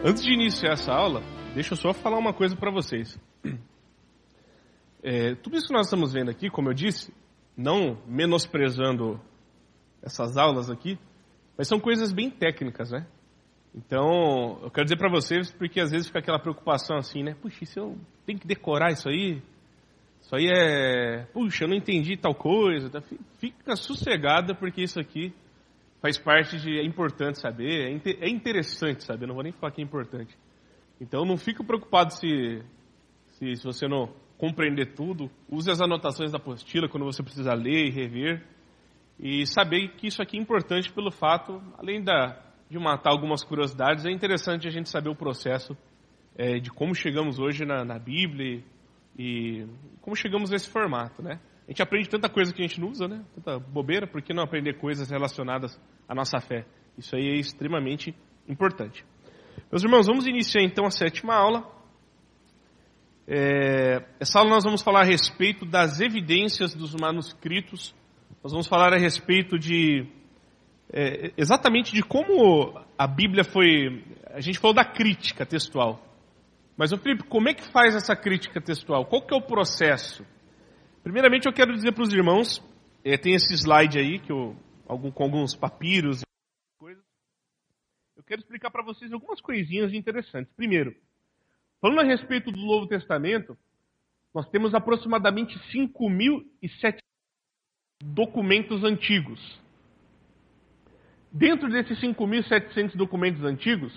Antes de iniciar essa aula, deixa eu só falar uma coisa para vocês. Tudo isso que nós estamos vendo aqui, como eu disse, não menosprezando essas aulas aqui, mas são coisas bem técnicas, né? Então, eu quero dizer para vocês, porque às vezes fica aquela preocupação assim, né? Puxa, se eu tenho que decorar isso aí puxa, eu não entendi tal coisa. Fica sossegada, porque isso aqui faz parte de... É importante saber, é interessante saber, não vou nem falar que é importante. Então, não fique preocupado se você não compreender tudo. Use as anotações da apostila quando você precisar ler e rever. E saber que isso aqui é importante pelo fato, além de matar algumas curiosidades, é interessante a gente saber o processo de como chegamos hoje na Bíblia e como chegamos nesse formato, né? A gente aprende tanta coisa que a gente não usa, né? Tanta bobeira, por que não aprender coisas relacionadas à nossa fé? Isso aí é extremamente importante. Meus irmãos, vamos iniciar então a 7ª aula. Essa aula nós vamos falar a respeito das evidências dos manuscritos. Nós vamos falar a respeito exatamente de como a Bíblia foi... A gente falou da crítica textual. Mas, Felipe, como é que faz essa crítica textual? Qual que é o processo? Primeiramente, eu quero dizer para os irmãos, tem esse slide aí, com alguns papiros e coisas. Eu quero explicar para vocês algumas coisinhas interessantes. Primeiro, falando a respeito do Novo Testamento, nós temos aproximadamente 5.700 documentos antigos. Dentro desses 5.700 documentos antigos,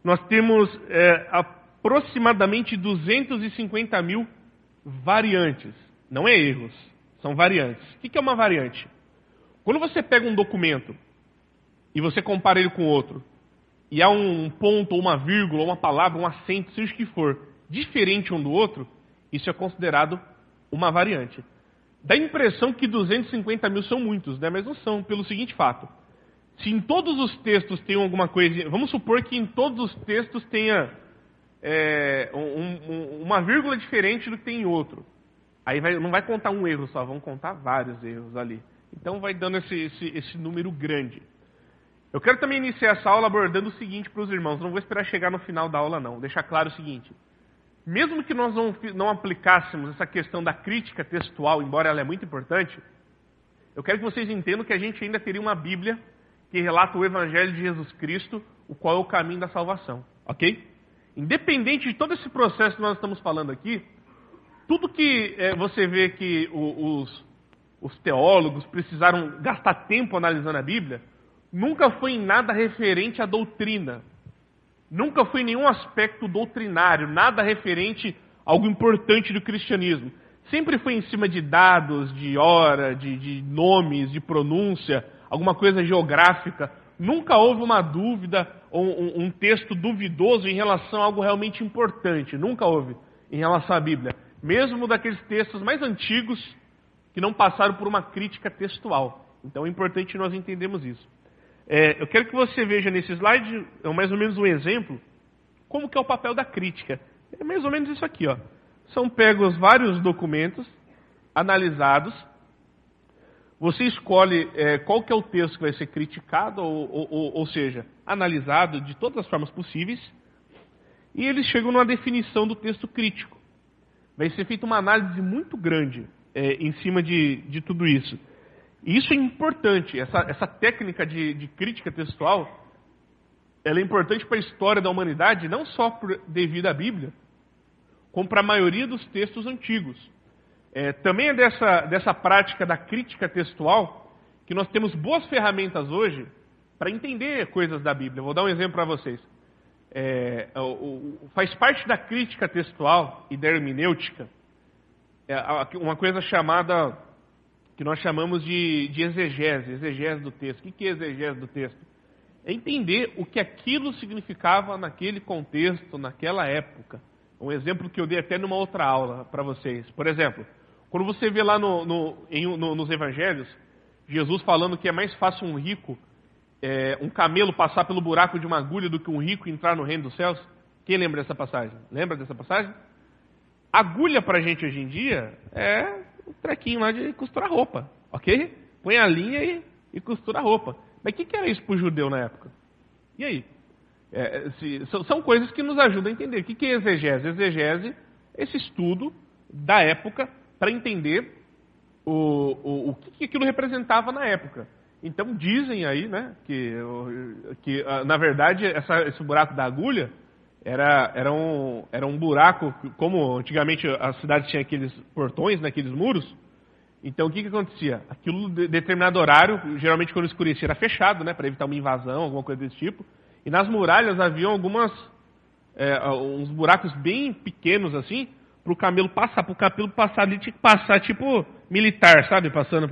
nós temos aproximadamente 250.000 variantes. Não é erros, são variantes. O que é uma variante? Quando você pega um documento e você compara ele com outro, e há um ponto, ou uma vírgula, ou uma palavra, um acento, seja o que for, diferente um do outro, isso é considerado uma variante. Dá a impressão que 250.000 são muitos, né? Mas não são, pelo seguinte fato. Se em todos os textos tem alguma coisa... Vamos supor que em todos os textos tenha uma vírgula diferente do que tem em outro. Aí não vai contar um erro só, vão contar vários erros ali. Então vai dando esse número grande. Eu quero também iniciar essa aula abordando o seguinte para os irmãos. Não vou esperar chegar no final da aula, não. Vou deixar claro o seguinte. Mesmo que nós não aplicássemos essa questão da crítica textual, embora ela é muito importante, eu quero que vocês entendam que a gente ainda teria uma Bíblia que relata o Evangelho de Jesus Cristo, o qual é o caminho da salvação. Ok? Independente de todo esse processo que nós estamos falando aqui, tudo que você vê que os teólogos precisaram gastar tempo analisando a Bíblia, nunca foi em nada referente à doutrina. Nunca foi em nenhum aspecto doutrinário, nada referente a algo importante do cristianismo. Sempre foi em cima de dados, de hora, de nomes, de pronúncia, alguma coisa geográfica. Nunca houve uma dúvida ou um texto duvidoso em relação a algo realmente importante. Nunca houve em relação à Bíblia. Mesmo daqueles textos mais antigos que não passaram por uma crítica textual. Então é importante nós entendermos isso. Eu quero que você veja nesse slide, mais ou menos um exemplo, como que é o papel da crítica. É mais ou menos isso aqui, ó. São pegos vários documentos, analisados, você escolhe qual que é o texto que vai ser criticado, ou seja, analisado de todas as formas possíveis, e eles chegam numa definição do texto crítico. Vai ser feita uma análise muito grande em cima de tudo isso. E isso é importante, essa técnica de crítica textual, ela é importante para a história da humanidade, não só devido à Bíblia, como para a maioria dos textos antigos. Também é dessa prática da crítica textual que nós temos boas ferramentas hoje para entender coisas da Bíblia. Vou dar um exemplo para vocês. Faz parte da crítica textual e da hermenêutica uma coisa chamada, que nós chamamos de exegese do texto. O que é exegese do texto? É entender o que aquilo significava naquele contexto, naquela época. Um exemplo que eu dei até numa outra aula para vocês. Por exemplo, quando você vê lá nos evangelhos, Jesus falando que é mais fácil um rico, um camelo passar pelo buraco de uma agulha do que um rico entrar no reino dos céus. Quem lembra dessa passagem? Lembra dessa passagem? Agulha pra gente hoje em dia é um trequinho lá de costurar roupa, ok? Põe a linha e costura a roupa. Mas o que era isso pro judeu na época? E aí? São coisas que nos ajudam a entender. O que é exegese? Exegese é esse estudo da época para entender o que aquilo representava na época. Então dizem aí, né, que na verdade esse buraco da agulha era um buraco, como antigamente as cidades tinham aqueles portões, né, aqueles muros. Então o que acontecia? Aquilo de determinado horário, geralmente quando escurecia era fechado, né, para evitar uma invasão, alguma coisa desse tipo. E nas muralhas haviam uns buracos bem pequenos assim, para o camelo passar. Para o camelo passar ali tinha que passar tipo militar, sabe, passando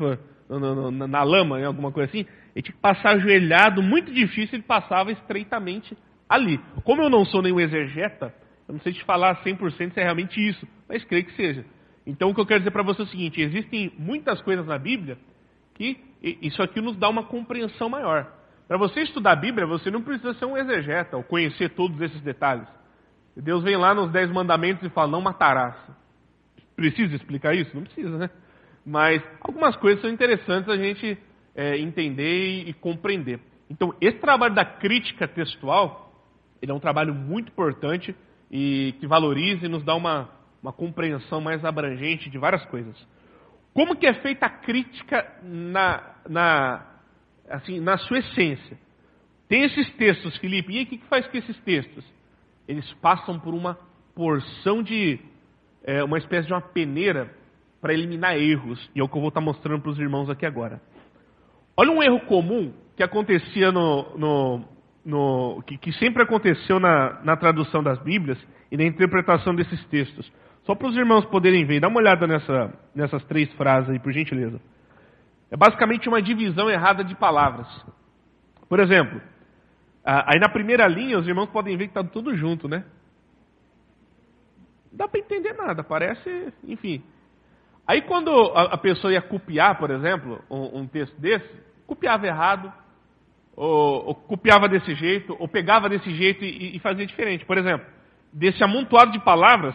na lama, né, alguma coisa assim. Ele tinha que passar ajoelhado, muito difícil, ele passava estreitamente ali. Como eu não sou nenhum exegeta, eu não sei te falar 100% se é realmente isso, mas creio que seja. Então o que eu quero dizer para você é o seguinte: existem muitas coisas na Bíblia que isso aqui nos dá uma compreensão maior. Para você estudar a Bíblia, você não precisa ser um exegeta ou conhecer todos esses detalhes. Deus vem lá nos 10 mandamentos e fala, não matarás. Precisa explicar isso? Não precisa, né? Mas algumas coisas são interessantes a gente entender e compreender. Então, esse trabalho da crítica textual, ele é um trabalho muito importante e que valoriza e nos dá uma compreensão mais abrangente de várias coisas. Como que é feita a crítica na sua essência? Tem esses textos, Felipe, e aí o que faz com esses textos? Eles passam por uma porção de uma espécie de uma peneira para eliminar erros, e é o que eu vou estar mostrando para os irmãos aqui agora. Olha um erro comum que acontecia que sempre aconteceu na tradução das Bíblias e na interpretação desses textos. Só para os irmãos poderem ver, dá uma olhada nessas 3 frases aí, por gentileza. É basicamente uma divisão errada de palavras. Por exemplo, aí na primeira linha os irmãos podem ver que está tudo junto, né? Não dá para entender nada, parece, enfim. Aí quando a pessoa ia copiar, por exemplo, um texto desse, copiava errado, ou copiava desse jeito, ou pegava desse jeito e fazia diferente. Por exemplo, desse amontoado de palavras,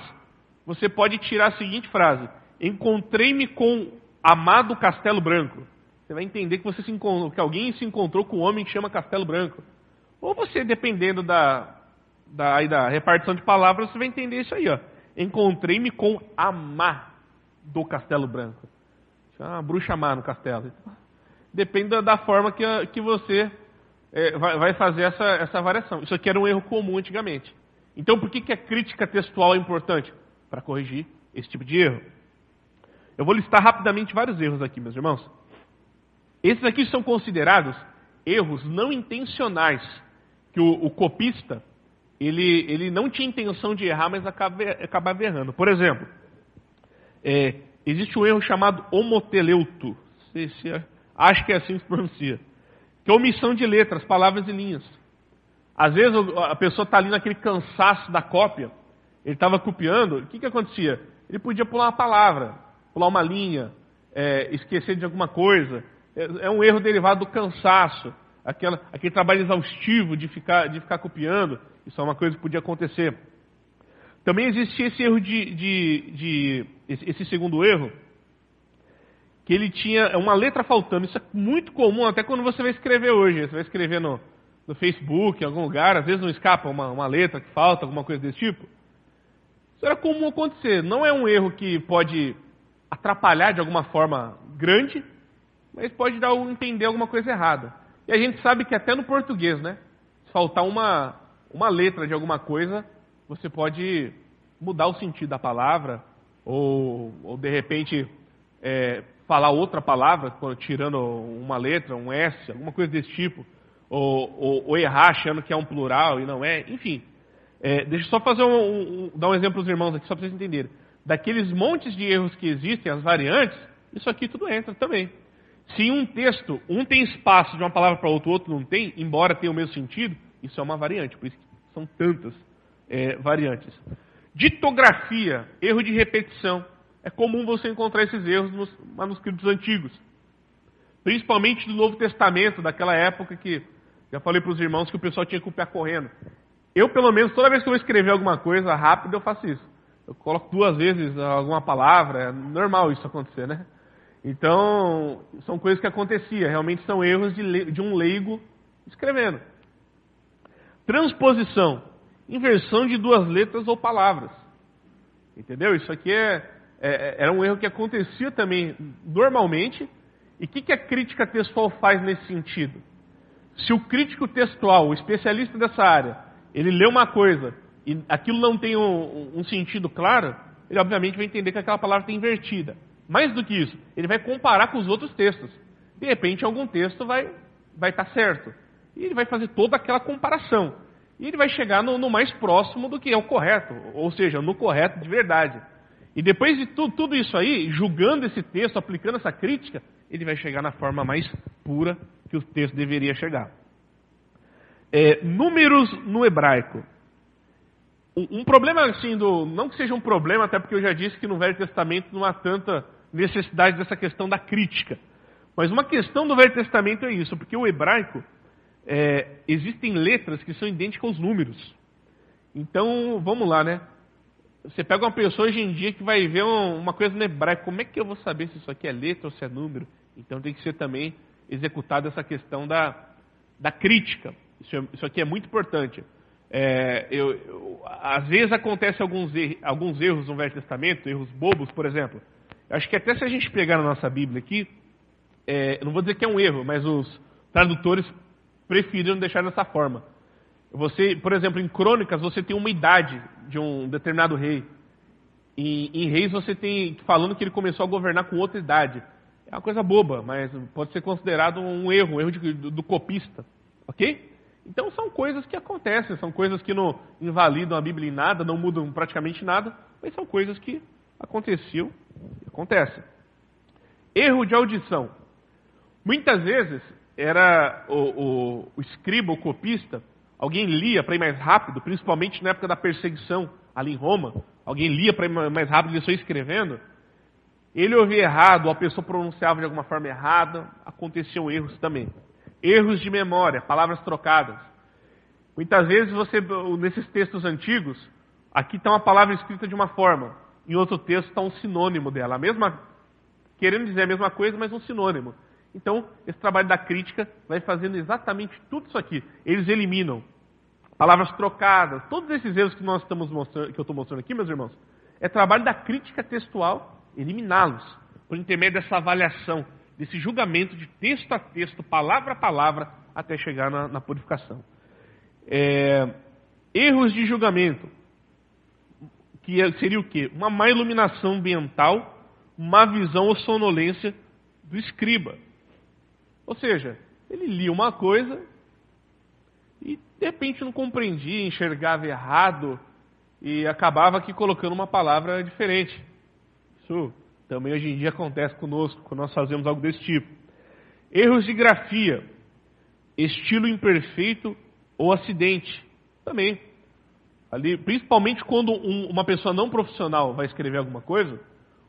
você pode tirar a seguinte frase: encontrei-me com amado Castelo Branco. Você vai entender que alguém se encontrou com um homem que chama Castelo Branco. Ou você, dependendo da repartição de palavras, você vai entender isso aí, ó. Encontrei-me com a má do Castelo Branco. Uma bruxa má no castelo. Depende da forma que você vai fazer essa variação. Isso aqui era um erro comum antigamente. Então, por que a crítica textual é importante? Para corrigir esse tipo de erro. Eu vou listar rapidamente vários erros aqui, meus irmãos. Esses aqui são considerados erros não intencionais, que o copista, ele não tinha intenção de errar, mas acabava errando. Por exemplo, existe um erro chamado homoteleuto, acho que é assim que se pronuncia, que é omissão de letras, palavras e linhas. Às vezes a pessoa está ali naquele cansaço da cópia, ele estava copiando, o que acontecia? Ele podia pular uma palavra, pular uma linha, esquecer de alguma coisa. É um erro derivado do cansaço, aquele trabalho exaustivo de ficar copiando. Isso é uma coisa que podia acontecer. Também existia esse erro esse segundo erro, que ele tinha uma letra faltando. Isso é muito comum, até quando você vai escrever hoje. Você vai escrever no Facebook, em algum lugar, às vezes não escapa uma letra que falta, alguma coisa desse tipo. Isso era comum acontecer. Não é um erro que pode atrapalhar de alguma forma grande, mas pode dar a entender alguma coisa errada. E a gente sabe que até no português, né? Se faltar uma letra de alguma coisa, você pode mudar o sentido da palavra, ou de repente falar outra palavra, tirando uma letra, um S, alguma coisa desse tipo, ou errar achando que é um plural e não é, enfim. Deixa eu só dar um exemplo para os irmãos aqui, só para vocês entenderem. Daqueles montes de erros que existem, as variantes, isso aqui tudo entra também. Se em um texto, um tem espaço de uma palavra para outro, o outro não tem, embora tenha o mesmo sentido, isso é uma variante, por isso que são tantas variantes. Ditografia, erro de repetição. É comum você encontrar esses erros nos manuscritos antigos. Principalmente do Novo Testamento, daquela época que, já falei para os irmãos que o pessoal tinha que copiar correndo. Eu, pelo menos, toda vez que eu vou escrever alguma coisa rápido, eu faço isso. Eu coloco 2 vezes alguma palavra, é normal isso acontecer, né? Então, são coisas que aconteciam, realmente são erros de um leigo escrevendo. Transposição, inversão de duas letras ou palavras. Entendeu? Isso aqui era um erro que acontecia também normalmente. E o que a crítica textual faz nesse sentido? Se o crítico textual, o especialista dessa área, ele lê uma coisa e aquilo não tem um sentido claro, ele obviamente vai entender que aquela palavra está invertida. Mais do que isso, ele vai comparar com os outros textos. De repente, algum texto vai estar certo. E ele vai fazer toda aquela comparação. E ele vai chegar no mais próximo do que é o correto, ou seja, no correto de verdade. E depois de tudo isso aí, julgando esse texto, aplicando essa crítica, ele vai chegar na forma mais pura que o texto deveria chegar. Números no hebraico. Um problema assim, não que seja um problema, até porque eu já disse que no Velho Testamento não há tanta necessidade dessa questão da crítica. Mas uma questão do Velho Testamento é isso, porque o hebraico, existem letras que são idênticas aos números. Então, vamos lá, né? Você pega uma pessoa hoje em dia que vai ver uma coisa no hebraico, como é que eu vou saber se isso aqui é letra ou se é número? Então tem que ser também executada essa questão da crítica. Isso aqui é muito importante. Às vezes acontece alguns erros no Velho Testamento, erros bobos, por exemplo. Eu acho que até se a gente pegar na nossa Bíblia aqui, eu não vou dizer que é um erro, mas os tradutores preferiram deixar dessa forma. Por exemplo, em Crônicas, você tem uma idade de um determinado rei. Em Reis, você tem falando que ele começou a governar com outra idade. É uma coisa boba, mas pode ser considerado um erro do copista. Ok? Então, são coisas que acontecem, são coisas que não invalidam a Bíblia em nada, não mudam praticamente nada, mas são coisas que aconteciam e acontecem. Erro de audição. Muitas vezes, era o escriba, o copista, alguém lia para ir mais rápido, principalmente na época da perseguição, ali em Roma. Alguém lia para ir mais rápido, ele só escrevendo. Ele ouvia errado, ou a pessoa pronunciava de alguma forma errada, aconteciam erros também. Erros de memória, palavras trocadas. Muitas vezes nesses textos antigos, aqui está uma palavra escrita de uma forma, em outro texto está um sinônimo dela. Querendo dizer a mesma coisa, mas um sinônimo. Então, esse trabalho da crítica vai fazendo exatamente tudo isso aqui. Eles eliminam palavras trocadas, todos esses erros que eu estou mostrando aqui, meus irmãos, é trabalho da crítica textual, eliminá-los, por intermédio dessa avaliação, desse julgamento de texto a texto, palavra a palavra, até chegar na purificação. Erros de julgamento, que seria o quê? Uma má iluminação ambiental, má visão ou sonolência do escriba. Ou seja, ele lia uma coisa e de repente não compreendia, enxergava errado e acabava aqui colocando uma palavra diferente. Isso também hoje em dia acontece conosco, quando nós fazemos algo desse tipo. Erros de grafia, estilo imperfeito ou acidente. Também. Ali, principalmente quando uma pessoa não profissional vai escrever alguma coisa,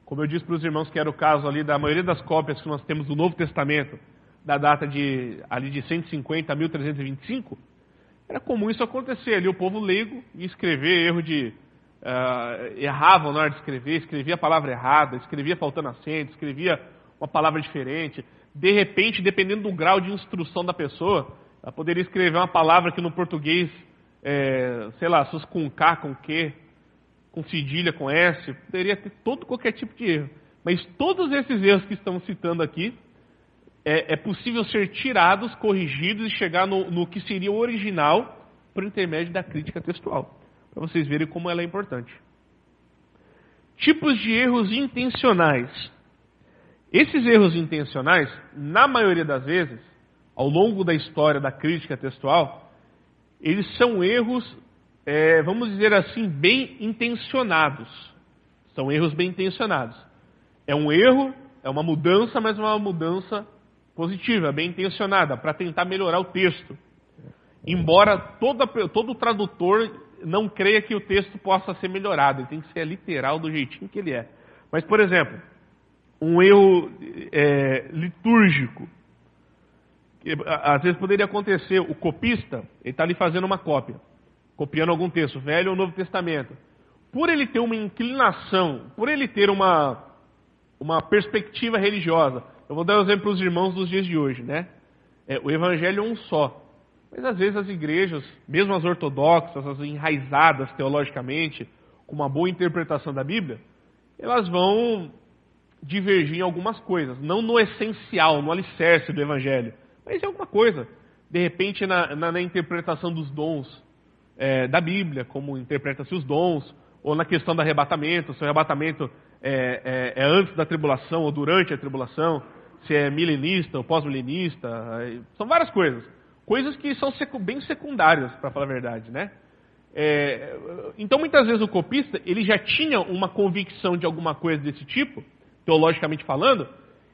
como eu disse para os irmãos que era o caso ali da maioria das cópias que nós temos do Novo Testamento, da data de 150 a 1325, era comum isso acontecer. Ali o povo leigo ia escrever erravam na hora de escrever, escrevia a palavra errada, escrevia faltando acento, escrevia uma palavra diferente. De repente, dependendo do grau de instrução da pessoa, ela poderia escrever uma palavra que no português, se fosse com K, com Q, com cedilha, com S, poderia ter qualquer tipo de erro. Mas todos esses erros que estamos citando aqui, é possível ser tirados, corrigidos e chegar no que seria o original por intermédio da crítica textual. Para vocês verem como ela é importante. Tipos de erros intencionais. Esses erros intencionais, na maioria das vezes, ao longo da história da crítica textual, eles são erros, vamos dizer assim, bem intencionados. São erros bem intencionados. É um erro, é uma mudança, mas uma mudança positiva, bem intencionada, para tentar melhorar o texto. Embora todo tradutor não creia que o texto possa ser melhorado, ele tem que ser literal do jeitinho que ele é. Mas, por exemplo, um erro litúrgico, que às vezes poderia acontecer, o copista, ele está ali fazendo uma cópia, copiando algum texto, Velho ou Novo Testamento. Por ele ter uma inclinação, por ele ter uma perspectiva religiosa, eu vou dar um exemplo para os irmãos dos dias de hoje, né? O evangelho é um só. Mas às vezes as igrejas, mesmo as ortodoxas, as enraizadas teologicamente, com uma boa interpretação da Bíblia, elas vão divergir em algumas coisas. Não no essencial, no alicerce do Evangelho, mas em alguma coisa. De repente, na interpretação dos dons da Bíblia, como interpreta-se os dons, ou na questão do arrebatamento, se o arrebatamento é antes da tribulação ou durante a tribulação, se é milenista ou pós-milenista, são várias coisas. Coisas que são bem secundárias, para falar a verdade, né? Então, muitas vezes o copista, ele já tinha uma convicção de alguma coisa desse tipo, teologicamente falando,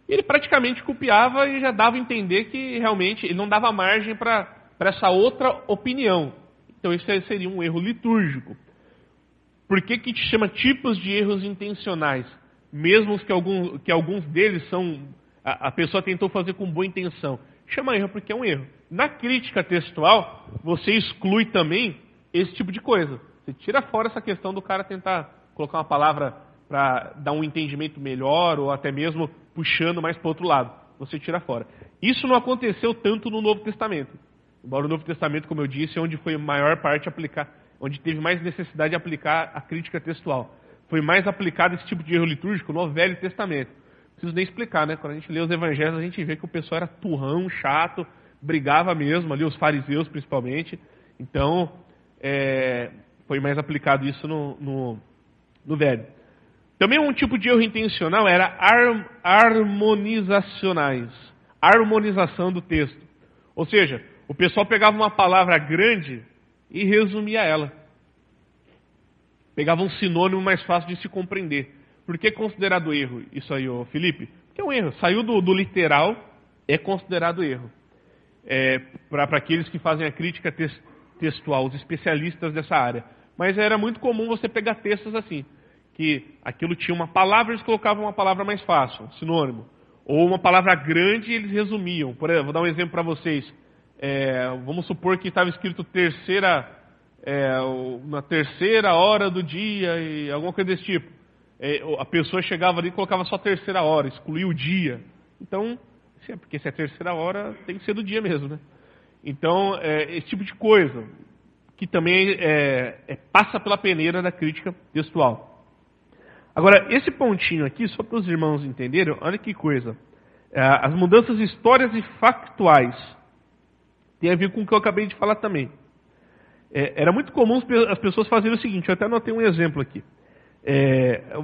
e ele praticamente copiava e já dava a entender que realmente ele não dava margem para essa outra opinião. Então, isso seria um erro litúrgico. Por que te chama tipos de erros intencionais? Mesmo que alguns deles a pessoa tentou fazer com boa intenção. Chama erro porque é um erro. Na crítica textual, você exclui também esse tipo de coisa. Você tira fora essa questão do cara tentar colocar uma palavra para dar um entendimento melhor, ou até mesmo puxando mais para o outro lado. Você tira fora. Isso não aconteceu tanto no Novo Testamento. Embora o Novo Testamento, como eu disse, é onde foi a maior parte aplicar, onde teve mais necessidade de aplicar a crítica textual. Foi mais aplicado esse tipo de erro litúrgico no Velho Testamento. Não preciso nem explicar, né? Quando a gente lê os evangelhos, a gente vê que o pessoal era turrão, chato, brigava mesmo, ali os fariseus principalmente. Então, foi mais aplicado isso no Velho. Também um tipo de erro intencional era harmonizacionais. Harmonização do texto. Ou seja, o pessoal pegava uma palavra grande e resumia ela. Pegava um sinônimo mais fácil de se compreender. Por que é considerado erro isso aí, Felipe? Porque é um erro. Saiu do literal, é considerado erro. Para aqueles que fazem a crítica textual, os especialistas dessa área. Mas era muito comum você pegar textos assim, que aquilo tinha uma palavra, eles colocavam uma palavra mais fácil, um sinônimo. Ou uma palavra grande e eles resumiam. Por exemplo, vou dar um exemplo para vocês. Vamos supor que estava escrito na terceira hora do dia, e alguma coisa desse tipo. A pessoa chegava ali e colocava só terceira hora, excluía o dia. Então, porque se é terceira hora, tem que ser do dia mesmo, né? Então, esse tipo de coisa, que também passa pela peneira da crítica textual. Agora, esse pontinho aqui, só para os irmãos entenderem, olha que coisa. As mudanças históricas e factuais tem a ver com o que eu acabei de falar também. Era muito comum as pessoas fazerem o seguinte, eu até anotei um exemplo aqui.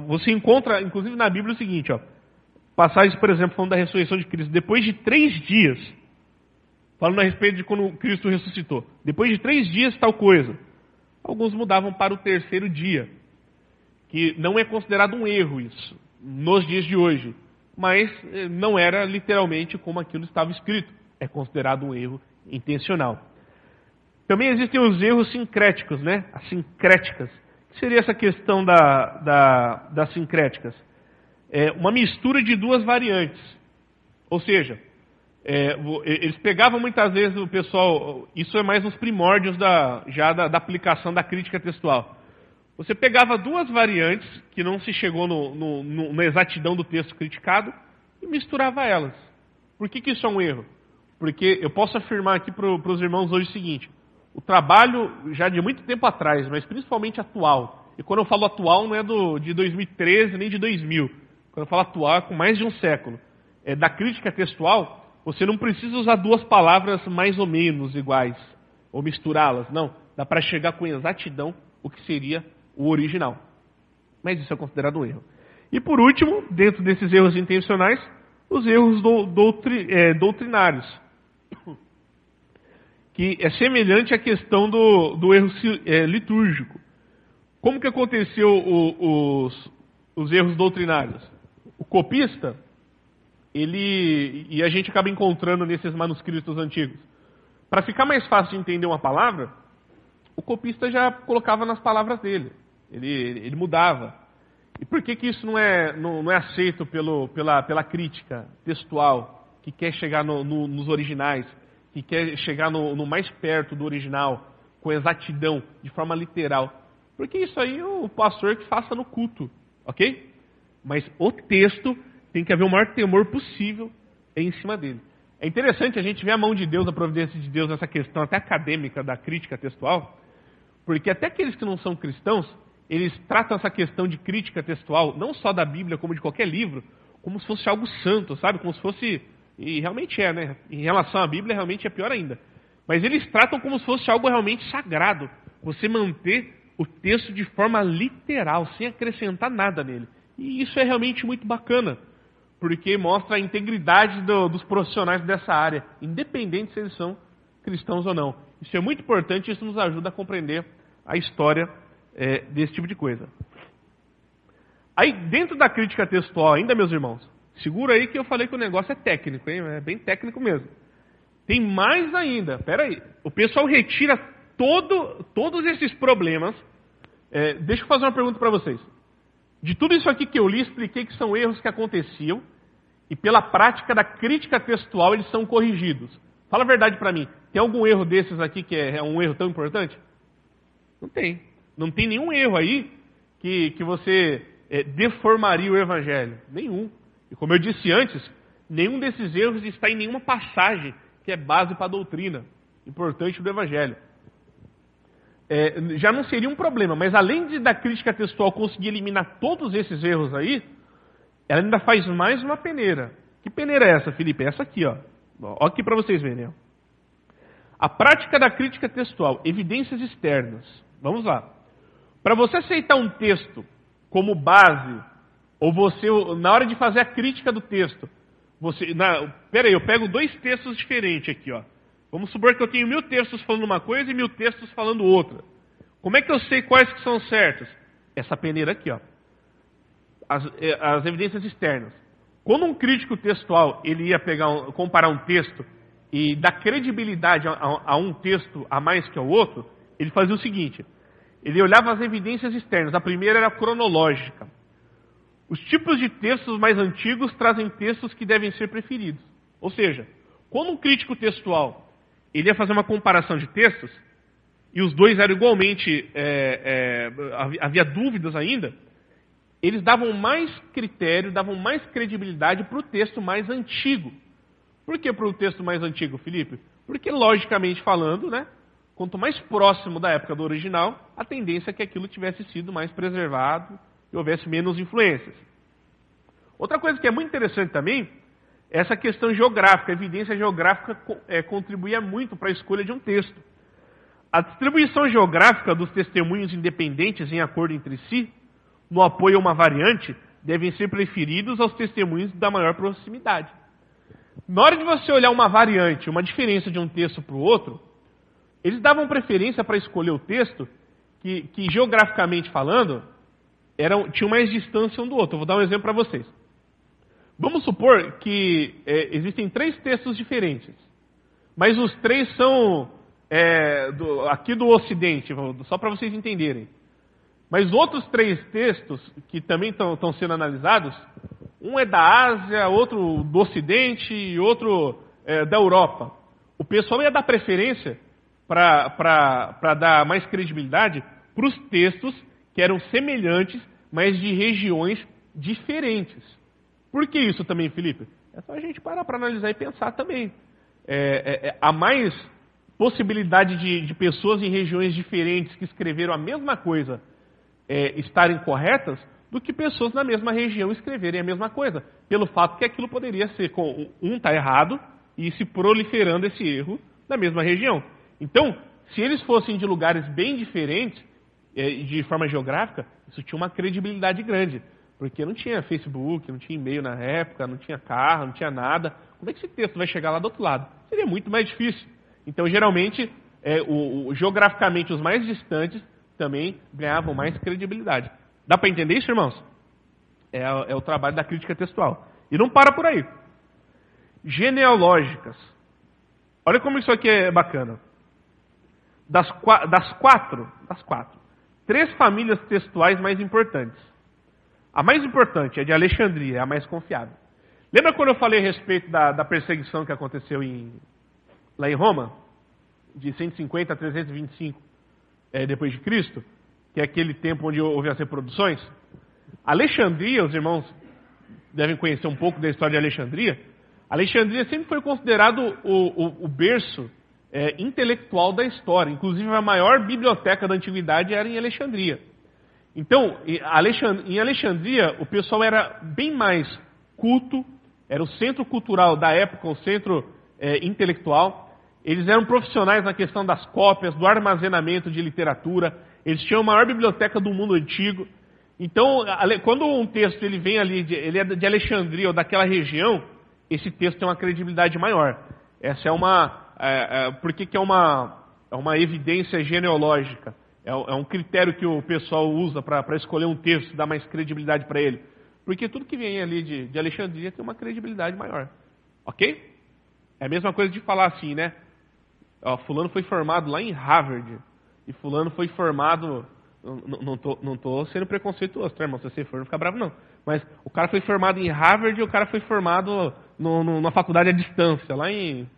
Você encontra, inclusive na Bíblia, o seguinte, passagens, por exemplo, falando da ressurreição de Cristo. Depois de 3 dias, falando a respeito de quando Cristo ressuscitou. Depois de 3 dias, tal coisa. Alguns mudavam para o 3º dia. Que não é considerado um erro isso, nos dias de hoje. Mas não era literalmente como aquilo estava escrito. É considerado um erro intencional. Também existem os erros sincréticos, né? As sincréticas. O que seria essa questão das sincréticas? Uma mistura de 2 variantes. Ou seja, eles pegavam muitas vezes o pessoal, isso é mais nos primórdios da aplicação da crítica textual. Você pegava 2 variantes, que não se chegou na exatidão do texto criticado, e misturava elas. Por que isso é um erro? Porque eu posso afirmar aqui para os irmãos hoje o seguinte, o trabalho já de muito tempo atrás, mas principalmente atual, e quando eu falo atual não é de 2013 nem de 2000, quando eu falo atual é com mais de um século, da crítica textual, você não precisa usar 2 palavras mais ou menos iguais, ou misturá-las, não, dá para chegar com exatidão o que seria o original. Mas isso é considerado um erro. E por último, dentro desses erros intencionais, os erros doutrinários. Que é semelhante à questão do erro litúrgico. Como que aconteceu os erros doutrinários? O copista, e a gente acaba encontrando nesses manuscritos antigos, para ficar mais fácil de entender uma palavra, o copista já colocava nas palavras dele. Ele mudava. E por que isso não é aceito pela crítica textual, que quer chegar nos originais, que quer chegar no mais perto do original, com exatidão, de forma literal? Porque isso aí é o pastor que faça no culto, ok? Mas o texto tem que haver o maior temor possível em cima dele. É interessante a gente ver a mão de Deus, a providência de Deus nessa questão até acadêmica da crítica textual, porque até aqueles que não são cristãos, eles tratam essa questão de crítica textual, não só da Bíblia, como de qualquer livro, como se fosse algo santo, sabe? Como se fosse, e realmente é, né? Em relação à Bíblia, realmente é pior ainda. Mas eles tratam como se fosse algo realmente sagrado, você manter o texto de forma literal, sem acrescentar nada nele. E isso é realmente muito bacana, porque mostra a integridade dos profissionais dessa área, independente se eles são cristãos ou não. Isso é muito importante, isso nos ajuda a compreender a história desse tipo de coisa. Aí, dentro da crítica textual ainda, meus irmãos, segura aí que eu falei que o negócio é técnico, hein? É bem técnico mesmo. Tem mais ainda, peraí. O pessoal retira todos esses problemas. Deixa eu fazer uma pergunta para vocês. De tudo isso aqui que eu li, expliquei que são erros que aconteciam e pela prática da crítica textual eles são corrigidos. Fala a verdade para mim. Tem algum erro desses aqui que é um erro tão importante? Não tem. Não tem nenhum erro aí que você deformaria o Evangelho. Nenhum. E como eu disse antes, nenhum desses erros está em nenhuma passagem que é base para a doutrina importante do Evangelho. Já não seria um problema, mas além da crítica textual conseguir eliminar todos esses erros aí, ela ainda faz mais uma peneira. Que peneira é essa, Felipe? Essa aqui, ó. Olha aqui para vocês verem. Ó. A prática da crítica textual, evidências externas. Vamos lá. Para você aceitar um texto como base, ou você, na hora de fazer a crítica do texto, peraí, eu pego dois textos diferentes aqui, ó. Vamos supor que eu tenho 1000 textos falando uma coisa e 1000 textos falando outra. Como é que eu sei quais que são certos? Essa peneira aqui, ó. As evidências externas. Quando um crítico textual ele ia comparar um texto e dar credibilidade a um texto a mais que ao outro, ele fazia o seguinte: ele olhava as evidências externas. A primeira era cronológica. Os tipos de textos mais antigos trazem textos que devem ser preferidos. Ou seja, quando um crítico textual ele ia fazer uma comparação de textos, e os dois eram igualmente, havia dúvidas ainda, eles davam mais critério, davam mais credibilidade para o texto mais antigo. Por que para o texto mais antigo, Felipe? Porque, logicamente falando, né, quanto mais próximo da época do original, a tendência é que aquilo tivesse sido mais preservado e houvesse menos influências. Outra coisa que é muito interessante também, essa questão geográfica, a evidência geográfica contribuía muito para a escolha de um texto. A distribuição geográfica dos testemunhos independentes em acordo entre si, no apoio a uma variante, devem ser preferidos aos testemunhos da maior proximidade. Na hora de você olhar uma variante, uma diferença de um texto para o outro, eles davam preferência para escolher o texto que geograficamente falando, tinham mais distância um do outro. Eu vou dar um exemplo para vocês. Vamos supor que existem 3 textos diferentes, mas os 3 são aqui do Ocidente, só para vocês entenderem. Mas outros 3 textos que também estão sendo analisados, um é da Ásia, outro do Ocidente e outro da Europa. O pessoal ia dar preferência para dar mais credibilidade para os textos que eram semelhantes, mas de regiões diferentes. Por que isso também, Felipe? É só a gente parar para analisar e pensar também. Há mais possibilidade de pessoas em regiões diferentes que escreveram a mesma coisa estarem corretas do que pessoas na mesma região escreverem a mesma coisa. Pelo fato que aquilo poderia ser com um está errado e se proliferando esse erro na mesma região. Então, se eles fossem de lugares bem diferentes, de forma geográfica, isso tinha uma credibilidade grande. Porque não tinha Facebook, não tinha e-mail na época, não tinha carro, não tinha nada. Como é que esse texto vai chegar lá do outro lado? Seria muito mais difícil. Então, geralmente, geograficamente, os mais distantes também ganhavam mais credibilidade. Dá para entender isso, irmãos? É o trabalho da crítica textual. E não para por aí. Genealógicas. Olha como isso aqui é bacana. Das quatro, 3 famílias textuais mais importantes. A mais importante é de Alexandria, é a mais confiável. Lembra quando eu falei a respeito da perseguição que aconteceu lá em Roma? De 150 a 325 depois de Cristo? Que é aquele tempo onde houve as reproduções? Alexandria, os irmãos devem conhecer um pouco da história de Alexandria. Alexandria sempre foi considerado o berço intelectual da história. Inclusive, a maior biblioteca da antiguidade era em Alexandria. Então, em Alexandria, o pessoal era bem mais culto, era o centro cultural da época, o centro intelectual. Eles eram profissionais na questão das cópias, do armazenamento de literatura. Eles tinham a maior biblioteca do mundo antigo. Então, quando um texto ele vem ali, ele é de Alexandria ou daquela região, esse texto tem uma credibilidade maior. Essa é por que é uma evidência genealógica? É um critério que o pessoal usa para escolher um texto, dar mais credibilidade para ele. Porque tudo que vem ali de Alexandria tem uma credibilidade maior. Ok? É a mesma coisa de falar assim, né? Fulano foi formado lá em Harvard. E fulano foi formado... Não tô sendo preconceituoso, tá, irmão? Se você for, não fica bravo, não. Mas o cara foi formado em Harvard e o cara foi formado numa faculdade à distância, lá em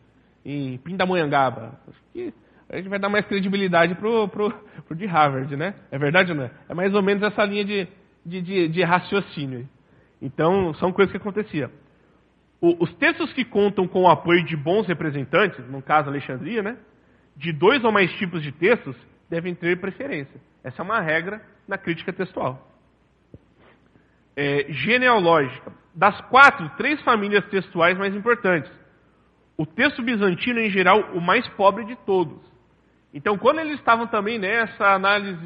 Pindamonhangaba. Acho que a gente vai dar mais credibilidade pro de Harvard, né? É verdade ou não é? É mais ou menos essa linha de raciocínio. Então, são coisas que aconteciam. Os textos que contam com o apoio de bons representantes, no caso Alexandria, né? De 2 ou mais tipos de textos, devem ter preferência. Essa é uma regra na crítica textual. Genealógica. Das 4, 3 famílias textuais mais importantes. O texto bizantino, em geral, o mais pobre de todos. Então, quando eles estavam também nessa análise,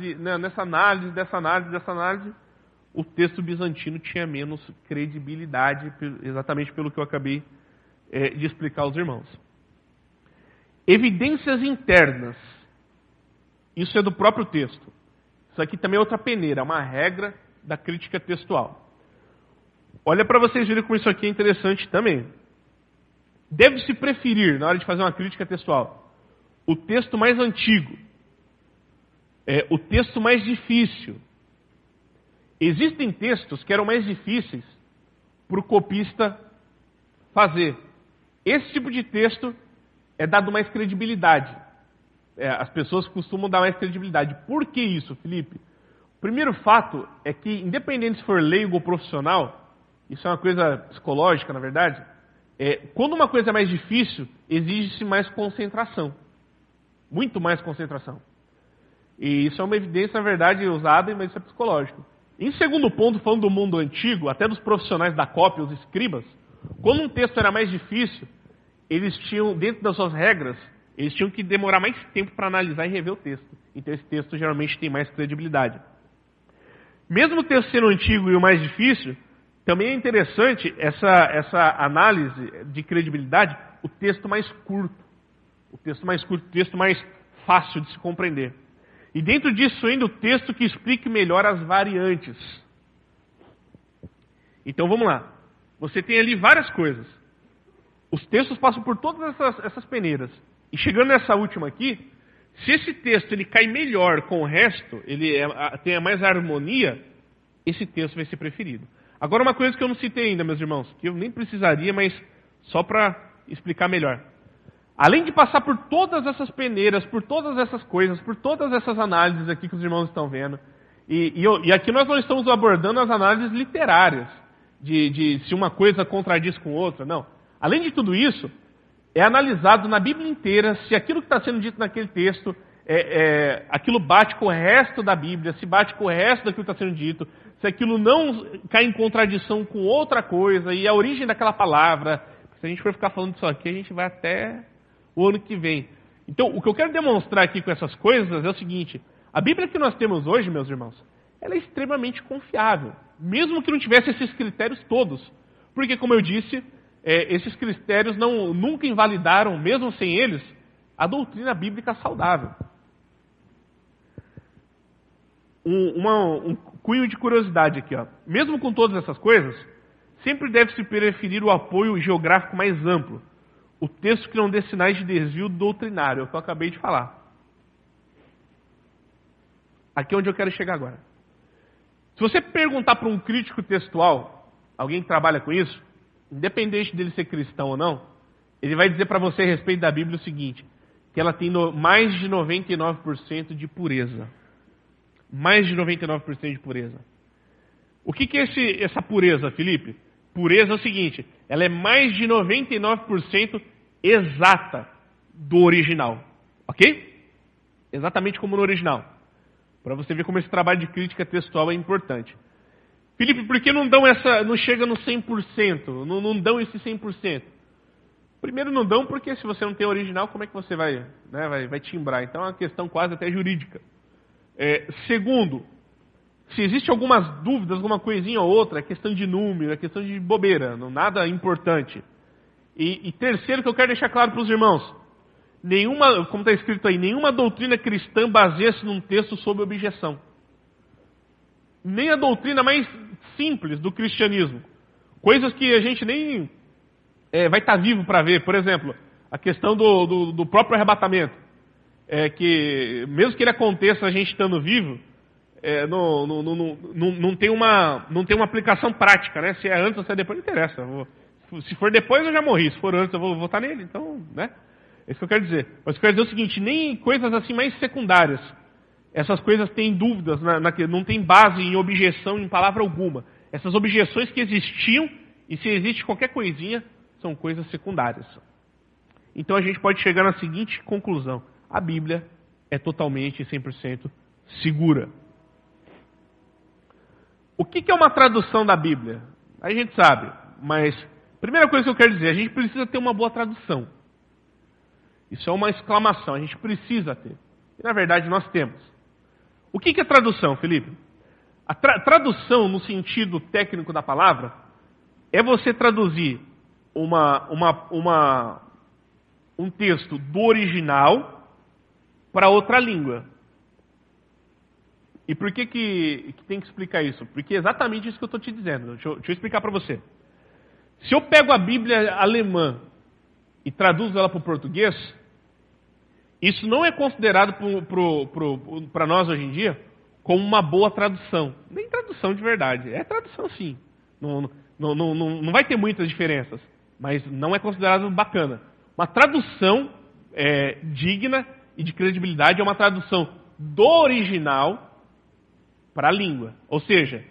o texto bizantino tinha menos credibilidade, exatamente pelo que eu acabei de explicar aos irmãos. Evidências internas. Isso é do próprio texto. Isso aqui também é outra peneira, é uma regra da crítica textual. Olha para vocês verem como isso aqui é interessante também. Deve-se preferir, na hora de fazer uma crítica textual, o texto mais antigo, o texto mais difícil. Existem textos que eram mais difíceis para o copista fazer. Esse tipo de texto é dado mais credibilidade. As pessoas costumam dar mais credibilidade. Por que isso, Felipe? O primeiro fato é que, independente se for leigo ou profissional, isso é uma coisa psicológica, na verdade, quando uma coisa é mais difícil, exige-se mais concentração. Muito mais concentração. E isso é uma evidência, na verdade, usada, mas isso é psicológico. Em segundo ponto, falando do mundo antigo, até dos profissionais da cópia, os escribas, quando um texto era mais difícil, eles tinham, dentro das suas regras, eles tinham que demorar mais tempo para analisar e rever o texto. Então esse texto geralmente tem mais credibilidade. Mesmo o texto sendo antigo e o mais difícil, também é interessante essa análise de credibilidade, o texto mais curto. O texto mais fácil de se compreender. E dentro disso ainda o texto que explique melhor as variantes. Então vamos lá. Você tem ali várias coisas. Os textos passam por todas essas peneiras. E chegando nessa última aqui, se esse texto ele cai melhor com o resto, ele tem mais harmonia, esse texto vai ser preferido. Agora uma coisa que eu não citei ainda, meus irmãos, que eu nem precisaria, mas só para explicar melhor. Além de passar por todas essas peneiras, por todas essas coisas, por todas essas análises aqui que os irmãos estão vendo, e aqui nós não estamos abordando as análises literárias, de se uma coisa contradiz com outra, não. Além de tudo isso, é analisado na Bíblia inteira se aquilo que está sendo dito naquele texto, aquilo bate com o resto da Bíblia, se bate com o resto daquilo que está sendo dito, se aquilo não cai em contradição com outra coisa, e a origem daquela palavra. Se a gente for ficar falando disso aqui, a gente vai até o ano que vem. Então, o que eu quero demonstrar aqui com essas coisas é o seguinte: a Bíblia que nós temos hoje, meus irmãos, ela é extremamente confiável, mesmo que não tivesse esses critérios todos. Porque, como eu disse, esses critérios nunca invalidaram, mesmo sem eles, a doutrina bíblica saudável. Um cunho de curiosidade aqui, ó. Mesmo com todas essas coisas, sempre deve-se preferir o apoio geográfico mais amplo, o texto que não dê sinais de desvio doutrinário, é o que eu acabei de falar. Aqui é onde eu quero chegar agora. Se você perguntar para um crítico textual, alguém que trabalha com isso, independente dele ser cristão ou não, ele vai dizer para você a respeito da Bíblia o seguinte: que ela tem mais de 99% de pureza. Mais de 99% de pureza. O que é essa pureza, Felipe? Pureza é o seguinte: ela é mais de 99% exata do original. Ok? Exatamente como no original. Para você ver como esse trabalho de crítica textual é importante. Felipe, por que não chega no 100%? Não dão esse 100%? Primeiro não dão porque se você não tem original, como é que você vai timbrar? Então é uma questão quase até jurídica. Segundo, se existe algumas dúvidas, alguma coisinha ou outra, é questão de número, é questão de bobeira, nada importante. E terceiro, que eu quero deixar claro para os irmãos, como está escrito aí, nenhuma doutrina cristã baseia-se num texto sob objeção. Nem a doutrina mais simples do cristianismo. Coisas que a gente nem vai estar vivo para ver. Por exemplo, a questão do próprio arrebatamento. Que mesmo que ele aconteça a gente estando vivo, não tem uma aplicação prática, né? Se é antes ou se é depois, não interessa. Se for depois, eu já morri. Se for antes, eu vou votar nele. Então, né? É isso que eu quero dizer. Mas eu quero dizer o seguinte, nem coisas assim mais secundárias. Essas coisas têm dúvidas, não tem base em objeção em palavra alguma. Essas objeções que existiam, e se existe qualquer coisinha, são coisas secundárias. Então a gente pode chegar na seguinte conclusão. A Bíblia é totalmente 100% segura. O que é uma tradução da Bíblia? A gente sabe, mas primeira coisa que eu quero dizer, a gente precisa ter uma boa tradução. Isso é uma exclamação, a gente precisa ter. E na verdade nós temos. O que é tradução, Felipe? A tradução, no sentido técnico da palavra, é você traduzir um texto do original para outra língua. E por que tem que explicar isso? Porque é exatamente isso que eu estou te dizendo. Deixa eu explicar para você. Se eu pego a Bíblia alemã e traduzo ela para o português, isso não é considerado para nós hoje em dia como uma boa tradução. Nem tradução de verdade. É tradução sim. Não vai ter muitas diferenças. Mas não é considerado bacana. Uma tradução digna e de credibilidade é uma tradução do original para a língua. Ou seja,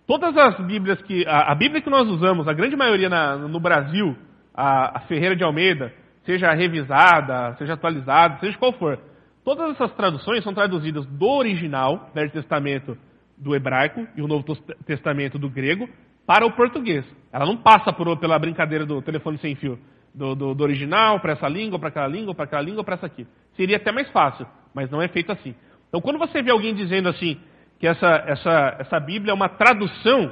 todas as Bíblias a Bíblia que nós usamos, a grande maioria no Brasil, a Ferreira de Almeida, seja revisada, seja atualizada, seja qual for, todas essas traduções são traduzidas do original, Velho Testamento do hebraico e o Novo Testamento do grego, para o português. Ela não passa pela brincadeira do telefone sem fio, do original para essa língua, para aquela língua, para aquela língua, para essa aqui. Seria até mais fácil, mas não é feito assim. Então, quando você vê alguém dizendo assim, que essa Bíblia é uma tradução,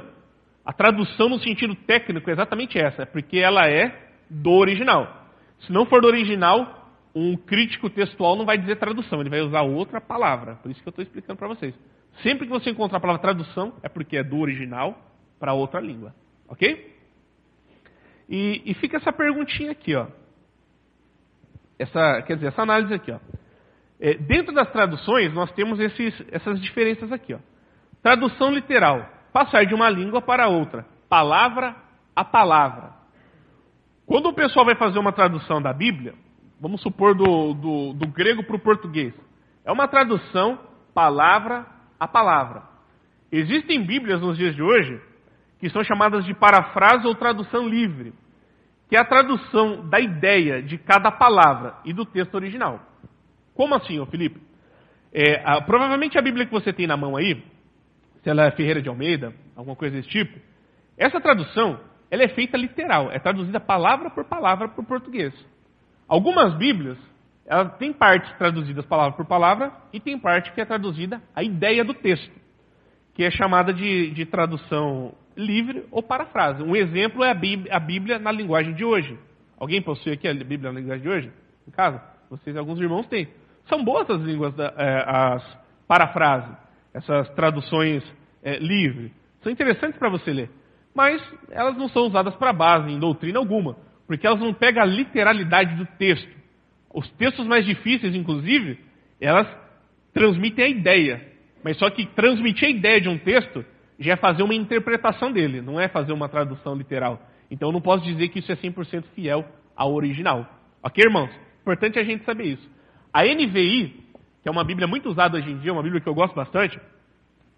a tradução no sentido técnico é exatamente essa, porque ela é do original. Se não for do original, um crítico textual não vai dizer tradução, ele vai usar outra palavra. Por isso que eu estou explicando para vocês. Sempre que você encontrar a palavra tradução, é porque é do original para outra língua. Ok? E fica essa perguntinha aqui, ó. Essa análise aqui, ó. Dentro das traduções, nós temos essas diferenças aqui, ó. Tradução literal. Passar de uma língua para outra. Palavra a palavra. Quando o pessoal vai fazer uma tradução da Bíblia, vamos supor do grego para o português, é uma tradução palavra a palavra. Existem Bíblias nos dias de hoje que são chamadas de parafrase ou tradução livre, que é a tradução da ideia de cada palavra e do texto original. Como assim, ô Felipe? Provavelmente a Bíblia que você tem na mão aí, se ela é Ferreira de Almeida, alguma coisa desse tipo, essa tradução ela é feita literal, é traduzida palavra por palavra para o português. Algumas Bíblias, ela tem partes traduzidas palavra por palavra e tem parte que é traduzida a ideia do texto, que é chamada de tradução livre ou parafrase. Um exemplo é a Bíblia na linguagem de hoje. Alguém possui aqui a Bíblia na linguagem de hoje? Em casa? Vocês, alguns irmãos têm. São boas as línguas, as parafrases, essas traduções livres. São interessantes para você ler. Mas elas não são usadas para base em doutrina alguma, porque elas não pegam a literalidade do texto. Os textos mais difíceis, inclusive, elas transmitem a ideia. Mas só que transmitir a ideia de um texto já é fazer uma interpretação dele, não é fazer uma tradução literal. Então eu não posso dizer que isso é 100% fiel ao original. Ok, irmãos? Importante a gente saber isso. A NVI, que é uma Bíblia muito usada hoje em dia, uma Bíblia que eu gosto bastante,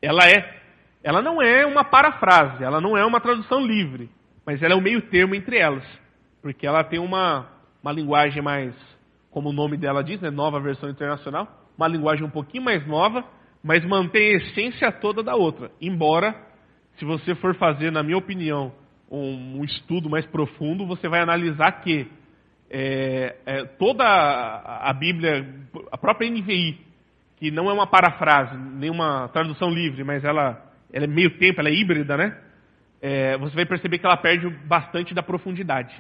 ela não é uma parafrase, ela não é uma tradução livre. mas ela é o meio termo entre elas, porque ela tem uma linguagem mais, como o nome dela diz, né, nova versão internacional, uma linguagem um pouquinho mais nova, mas mantém a essência toda da outra. Embora, se você for fazer, na minha opinião, um estudo mais profundo, você vai analisar que toda a Bíblia, a própria NVI, que não é uma parafrase, nem uma tradução livre, mas ela é meio tempo, ela é híbrida, né? Você vai perceber que ela perde bastante da profundidade.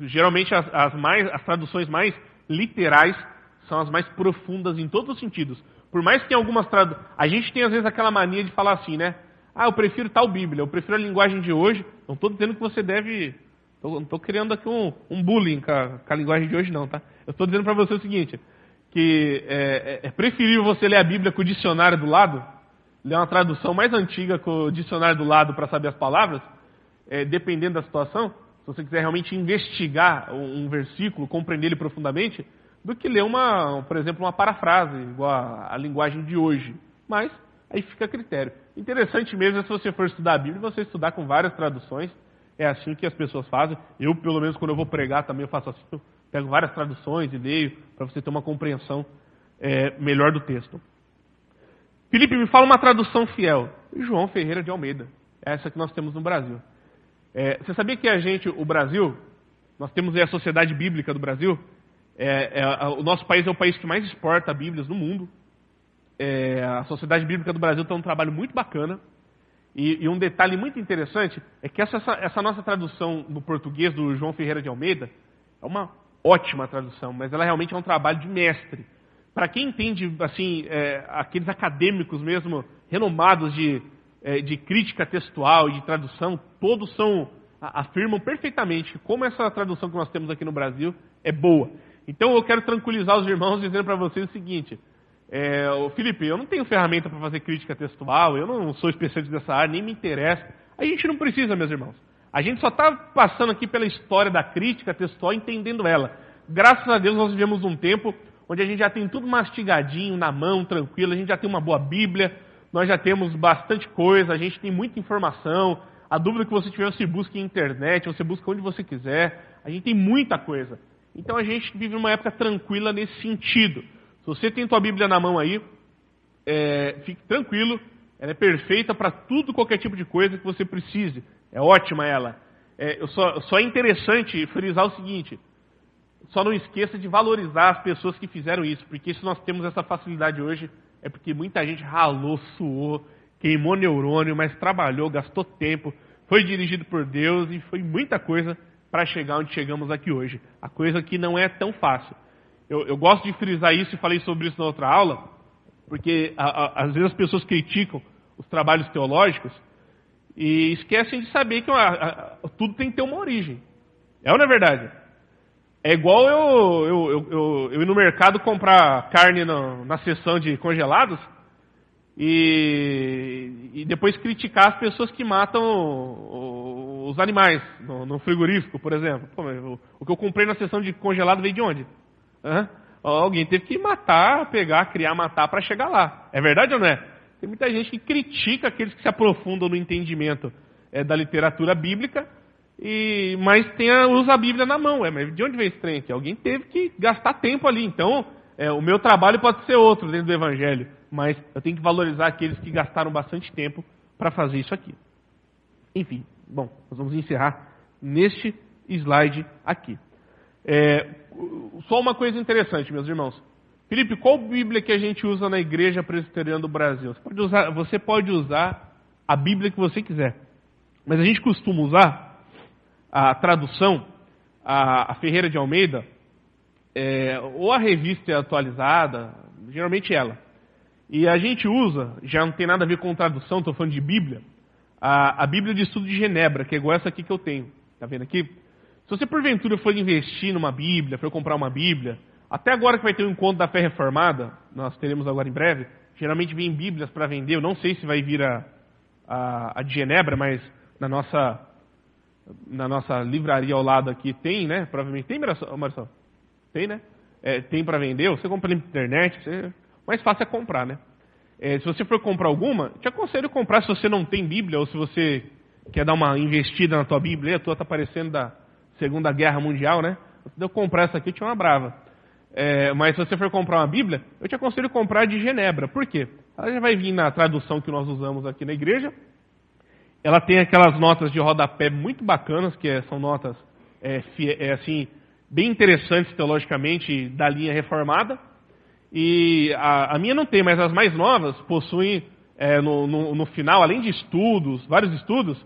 Geralmente as traduções mais literais são as mais profundas em todos os sentidos. Por mais que em algumas traduções... A gente tem às vezes aquela mania de falar assim, né? Eu prefiro tal Bíblia, eu prefiro a linguagem de hoje. Não estou dizendo que você deve... Não estou criando aqui um bullying com a linguagem de hoje não, tá? Eu estou dizendo para você o seguinte, que é preferível você ler a Bíblia com o dicionário do lado, ler uma tradução mais antiga com o dicionário do lado para saber as palavras, dependendo da situação, se você quiser realmente investigar um versículo, compreender ele profundamente, do que ler por exemplo, uma parafrase, igual a linguagem de hoje. Mas aí fica a critério. Interessante mesmo é se você for estudar a Bíblia, você estudar com várias traduções. É assim que as pessoas fazem. Eu, pelo menos, quando eu vou pregar também eu faço assim. Eu pego várias traduções e leio para você ter uma compreensão melhor do texto. Felipe, me fala uma tradução fiel. João Ferreira de Almeida. É essa que nós temos no Brasil. Você sabia que o Brasil, nós temos aí a Sociedade Bíblica do Brasil, o nosso país é o país que mais exporta Bíblias no mundo. A Sociedade Bíblica do Brasil tem um trabalho muito bacana. E um detalhe muito interessante é que essa nossa tradução no português do João Ferreira de Almeida é uma ótima tradução, mas ela realmente é um trabalho de mestre. Para quem entende, assim, aqueles acadêmicos mesmo, renomados de crítica textual e de tradução, todos afirmam perfeitamente como essa tradução que nós temos aqui no Brasil é boa. Então eu quero tranquilizar os irmãos dizendo para vocês o seguinte... Felipe, eu não tenho ferramenta para fazer crítica textual, eu não sou especialista dessa área, nem me interessa. A gente não precisa, meus irmãos. A gente só está passando aqui pela história da crítica textual, entendendo ela. Graças a Deus nós vivemos um tempo onde a gente já tem tudo mastigadinho, na mão, tranquilo, a gente já tem uma boa Bíblia, nós já temos bastante coisa, a gente tem muita informação. A dúvida que você tiver, você busca em internet, você busca onde você quiser. A gente tem muita coisa. Então a gente vive uma época tranquila nesse sentido. Se você tem tua Bíblia na mão aí, fique tranquilo, ela é perfeita para tudo, qualquer tipo de coisa que você precise. É ótima ela. Só é interessante frisar o seguinte, só não esqueça de valorizar as pessoas que fizeram isso, porque se nós temos essa facilidade hoje, é porque muita gente ralou, suou, queimou neurônio, mas trabalhou, gastou tempo, foi dirigido por Deus e foi muita coisa para chegar onde chegamos aqui hoje. A coisa que não é tão fácil. Eu gosto de frisar isso e falei sobre isso na outra aula, porque às vezes as pessoas criticam os trabalhos teológicos e esquecem de saber que tudo tem que ter uma origem. É ou não é verdade? É igual eu ir no mercado comprar carne na seção de congelados e depois criticar as pessoas que matam os animais no frigorífico, por exemplo. Pô, o que eu comprei na seção de congelado veio de onde? Alguém teve que matar, pegar, criar, matar para chegar lá. É verdade ou não é? Tem muita gente que critica aqueles que se aprofundam no entendimento da literatura bíblica, mas usa a Bíblia na mão. Mas de onde veio esse trem aqui? Alguém teve que gastar tempo ali. Então, o meu trabalho pode ser outro dentro do Evangelho, mas eu tenho que valorizar aqueles que gastaram bastante tempo para fazer isso aqui. Enfim, bom, nós vamos encerrar neste slide aqui. Só uma coisa interessante, meus irmãos. Felipe, qual Bíblia que a gente usa na Igreja Presbiteriana do Brasil? Você pode usar a Bíblia que você quiser. Mas a gente costuma usar a tradução, a Ferreira de Almeida, ou a revista atualizada, geralmente ela. E a gente usa, já não tem nada a ver com tradução, estou falando de Bíblia, a Bíblia de Estudo de Genebra, que é igual essa aqui que eu tenho. Está vendo aqui? Se você porventura for investir numa Bíblia, for comprar uma Bíblia, até agora que vai ter um encontro da Fé Reformada, nós teremos agora em breve, geralmente vem Bíblias para vender, eu não sei se vai vir a de Genebra, mas na nossa livraria ao lado aqui tem, né? Provavelmente tem, Marcelo? Tem, né? Tem para vender, você compra na internet, mais fácil é comprar, né? Se você for comprar alguma, te aconselho a comprar se você não tem Bíblia, ou se você quer dar uma investida na tua Bíblia, a tua está parecendo da Segunda Guerra Mundial, né? Se eu comprar essa aqui, eu tinha uma brava. Mas se você for comprar uma Bíblia, eu te aconselho a comprar de Genebra. Por quê? Ela já vai vir na tradução que nós usamos aqui na igreja. Ela tem aquelas notas de rodapé muito bacanas, que são notas assim, bem interessantes teologicamente da linha reformada. E a minha não tem, mas as mais novas possuem no final, além de estudos, vários estudos,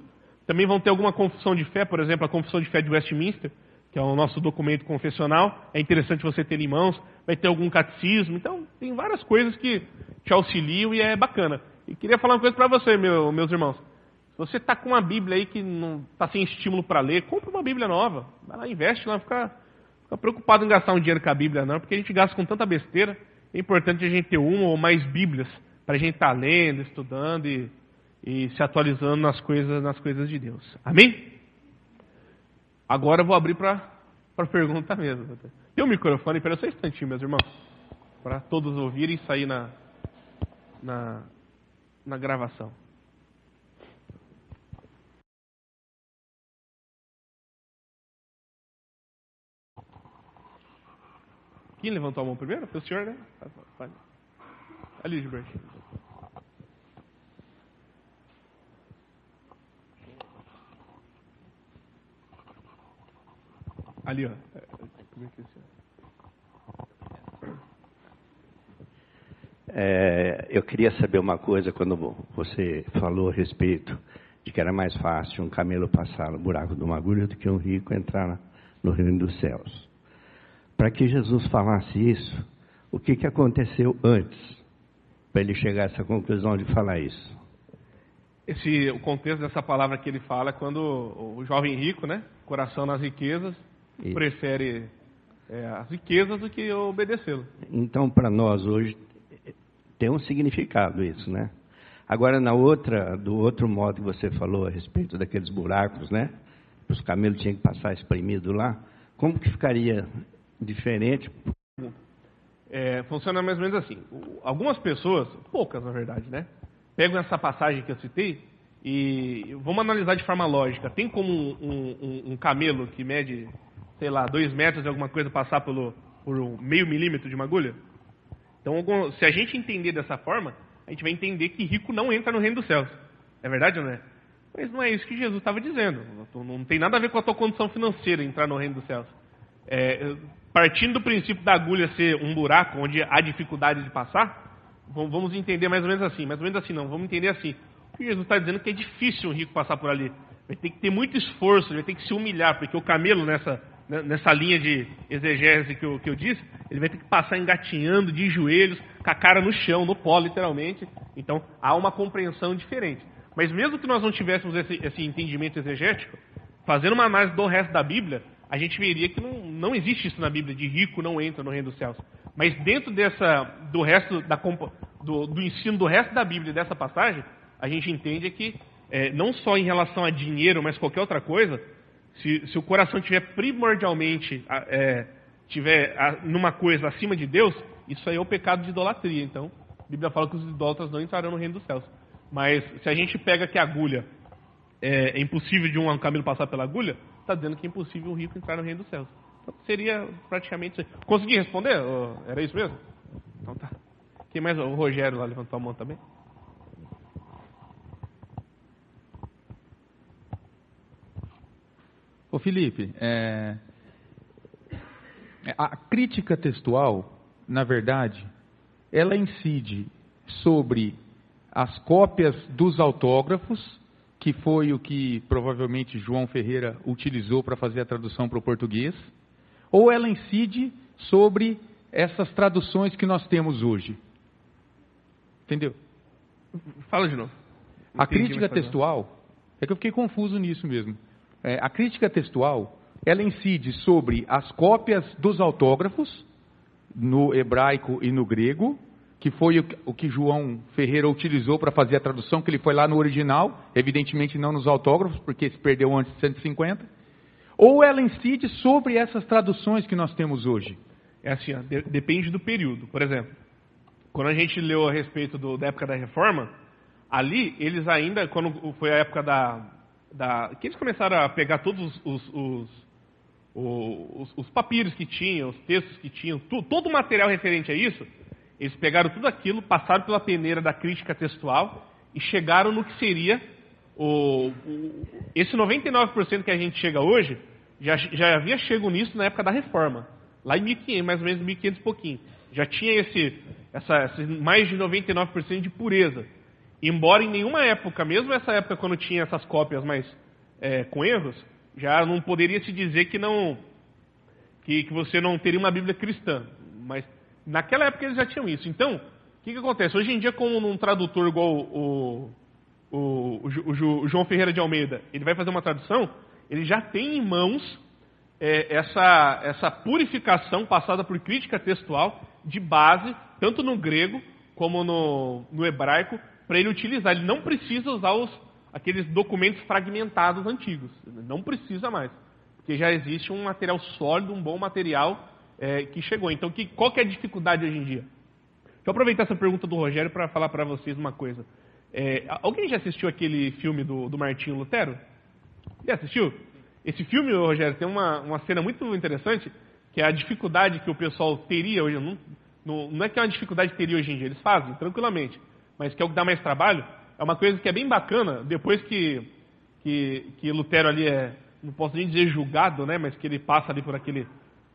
também vão ter alguma confissão de fé, por exemplo, a Confissão de Fé de Westminster, que é o nosso documento confessional. É interessante você ter em mãos, vai ter algum catecismo. Então, tem várias coisas que te auxiliam e é bacana. E queria falar uma coisa para você, meus irmãos. Se você está com uma Bíblia aí que não está sem estímulo para ler, compra uma Bíblia nova. Vai lá, investe lá, fica preocupado em gastar um dinheiro com a Bíblia, não, porque a gente gasta com tanta besteira. É importante a gente ter uma ou mais Bíblias para a gente estar lendo, estudando e se atualizando nas coisas de Deus. Amém? Agora eu vou abrir para pergunta mesmo. Tem um microfone, espera só um instantinho, meus irmãos, para todos ouvirem e sair na gravação. Quem levantou a mão primeiro? Foi o senhor, né? Ali, Gilberto. Ali, ó. Eu queria saber uma coisa, quando você falou a respeito de que era mais fácil um camelo passar no buraco de uma agulha do que um rico entrar no reino dos céus. Para que Jesus falasse isso, o que aconteceu antes para ele chegar a essa conclusão de falar isso? O contexto dessa palavra que ele fala é quando o jovem rico, né, coração nas riquezas, prefere as riquezas do que obedecê-lo. Então, para nós hoje, tem um significado isso, né? Agora, do outro modo que você falou a respeito daqueles buracos, né? Os camelos tinham que passar espremido lá. Como que ficaria diferente? Funciona mais ou menos assim. Algumas pessoas, poucas na verdade, né? Pegam essa passagem que eu citei e vamos analisar de forma lógica. Tem como um camelo que mede, sei lá, 2 metros de alguma coisa passar por 0,5 milímetro de uma agulha? Então, se a gente entender dessa forma, a gente vai entender que rico não entra no reino dos céus. É verdade ou não é? Mas não é isso que Jesus estava dizendo. Não tem nada a ver com a tua condição financeira entrar no reino dos céus. Partindo do princípio da agulha ser um buraco onde há dificuldade de passar, vamos entender mais ou menos assim. Mais ou menos assim não, vamos entender assim. O que Jesus está dizendo é que é difícil um rico passar por ali. Vai ter que ter muito esforço, vai ter que se humilhar, porque o camelo nessa linha de exegese que eu disse, ele vai ter que passar engatinhando de joelhos, com a cara no chão, no pó, literalmente. Então, há uma compreensão diferente. Mas mesmo que nós não tivéssemos esse entendimento exegético, fazendo uma análise do resto da Bíblia, a gente veria que não existe isso na Bíblia, de rico não entra no reino dos céus. Mas dentro do resto do ensino do resto da Bíblia, dessa passagem, a gente entende que, não só em relação a dinheiro, mas qualquer outra coisa, se o coração estiver primordialmente numa coisa acima de Deus, isso aí é o pecado de idolatria. Então, a Bíblia fala que os idólatras não entrarão no reino dos céus. Mas se a gente pega que a agulha é impossível de um camelo passar pela agulha, está dizendo que é impossível um rico entrar no reino dos céus. Então, seria praticamente isso. Consegui responder? Era isso mesmo? Então tá. Quem mais? O Rogério lá levantou a mão também. Ô Felipe, a crítica textual, na verdade, ela incide sobre as cópias dos autógrafos, que foi o que provavelmente João Ferreira utilizou para fazer a tradução para o português, ou ela incide sobre essas traduções que nós temos hoje? Entendeu? Fala de novo. A crítica textual, é que eu fiquei confuso nisso mesmo. A crítica textual, ela incide sobre as cópias dos autógrafos, no hebraico e no grego, que foi o que João Ferreira utilizou para fazer a tradução, que ele foi lá no original, evidentemente não nos autógrafos, porque se perdeu antes de 150, ou ela incide sobre essas traduções que nós temos hoje? É assim, depende do período. Por exemplo, quando a gente leu a respeito da época da Reforma, ali, eles ainda, quando foi a época que eles começaram a pegar todos os papiros que tinham, os textos que tinham, todo o material referente a isso, eles pegaram tudo aquilo, passaram pela peneira da crítica textual e chegaram no que seria esse 99% que a gente chega hoje, já havia chego nisso na época da Reforma, lá em 1500, mais ou menos 1500 e pouquinho. Já tinha esse mais de 99% de pureza. Embora em nenhuma época, mesmo essa época quando tinha essas cópias mais com erros, já não poderia se dizer que você não teria uma Bíblia cristã. Mas naquela época eles já tinham isso. Então, o que acontece? Hoje em dia, como um tradutor igual o João Ferreira de Almeida, ele vai fazer uma tradução, ele já tem em mãos essa purificação passada por crítica textual de base, tanto no grego como no hebraico, para ele utilizar. Ele não precisa usar aqueles documentos fragmentados antigos. Não precisa mais. Porque já existe um material sólido, um bom material que chegou. Então, qual que é a dificuldade hoje em dia? Deixa eu aproveitar essa pergunta do Rogério para falar para vocês uma coisa. Alguém já assistiu aquele filme do Martinho Lutero? Já assistiu? Esse filme, Rogério, tem uma cena muito interessante, que é a dificuldade que o pessoal teria hoje. Não é que é uma dificuldade que teria hoje em dia, eles fazem tranquilamente, mas que é o que dá mais trabalho. É uma coisa que é bem bacana, depois que Lutero ali não posso nem dizer julgado, né, mas que ele passa ali por aquele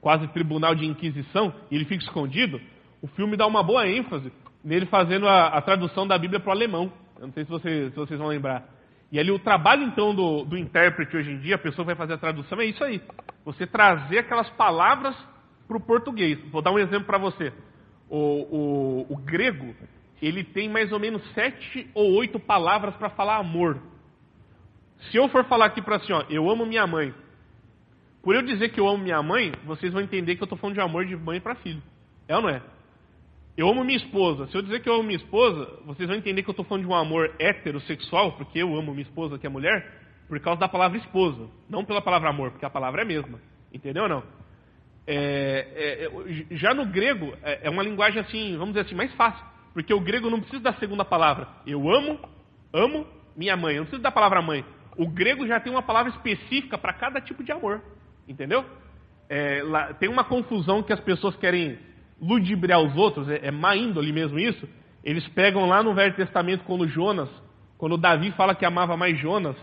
quase tribunal de inquisição, e ele fica escondido, o filme dá uma boa ênfase nele fazendo a tradução da Bíblia para o alemão. Eu não sei se vocês vão lembrar. E ali o trabalho, então, do intérprete hoje em dia, a pessoa que vai fazer a tradução, é isso aí. Você trazer aquelas palavras para o português. Vou dar um exemplo para você. O grego, ele tem mais ou menos 7 ou 8 palavras para falar amor. Se eu for falar aqui para assim, eu amo minha mãe. Por eu dizer que eu amo minha mãe, vocês vão entender que eu estou falando de amor de mãe para filho. É ou não é? Eu amo minha esposa. Se eu dizer que eu amo minha esposa, vocês vão entender que eu estou falando de um amor heterossexual, porque eu amo minha esposa, que é mulher, por causa da palavra esposa. Não pela palavra amor, porque a palavra é a mesma. Entendeu ou não? Já no grego, é uma linguagem assim, vamos dizer assim, mais fácil. Porque o grego não precisa da segunda palavra. Eu amo minha mãe. Eu não preciso da palavra mãe. O grego já tem uma palavra específica para cada tipo de amor. Entendeu? Tem uma confusão que as pessoas querem ludibriar os outros, má índole mesmo isso. Eles pegam lá no Velho Testamento quando Davi fala que amava mais Jonas,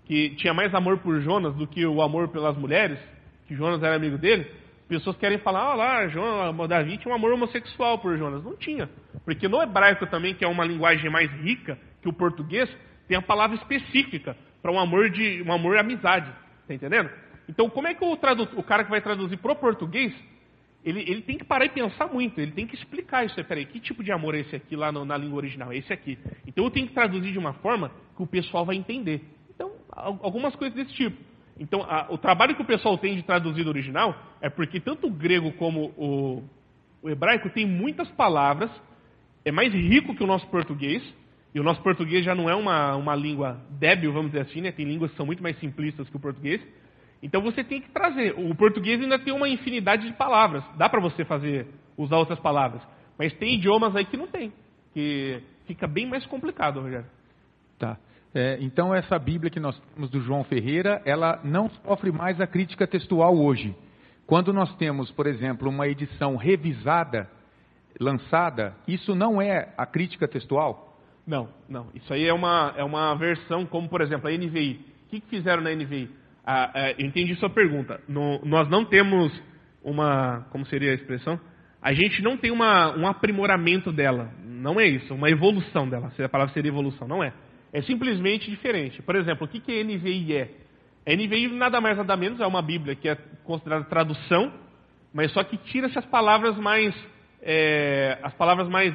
que tinha mais amor por Jonas do que o amor pelas mulheres, que Jonas era amigo dele. Pessoas querem falar, Davi tinha um amor homossexual por Jonas. Não tinha. Porque no hebraico também, que é uma linguagem mais rica que o português, tem a palavra específica para um amor amizade. Está entendendo? Então, como é que o cara que vai traduzir para o português, ele tem que parar e pensar muito, ele tem que explicar isso. Peraí, que tipo de amor é esse aqui lá na língua original? É esse aqui. Então eu tenho que traduzir de uma forma que o pessoal vai entender. Então, algumas coisas desse tipo. Então, o trabalho que o pessoal tem de traduzir do original é porque tanto o grego como o hebraico tem muitas palavras, é mais rico que o nosso português, e o nosso português já não é uma língua débil, vamos dizer assim, né? Tem línguas que são muito mais simplistas que o português. Então você tem que trazer. O português ainda tem uma infinidade de palavras. Dá para você usar outras palavras. Mas tem idiomas aí que não tem. Que fica bem mais complicado, Rogério. Tá. Então essa Bíblia que nós temos do João Ferreira, ela não sofre mais a crítica textual hoje. Quando nós temos, por exemplo, uma edição revisada, lançada, isso não é a crítica textual? Não. Isso aí é uma versão, como por exemplo a NVI. O que fizeram na NVI? Eu entendi sua pergunta. Nós não temos como seria a expressão? A gente não tem um aprimoramento dela. Não é isso, uma evolução dela. Se a palavra seria evolução, não é. É simplesmente diferente. Por exemplo, o que a NVI é? A NVI nada mais nada menos é uma Bíblia que é considerada tradução, mas só que tira-se as palavras mais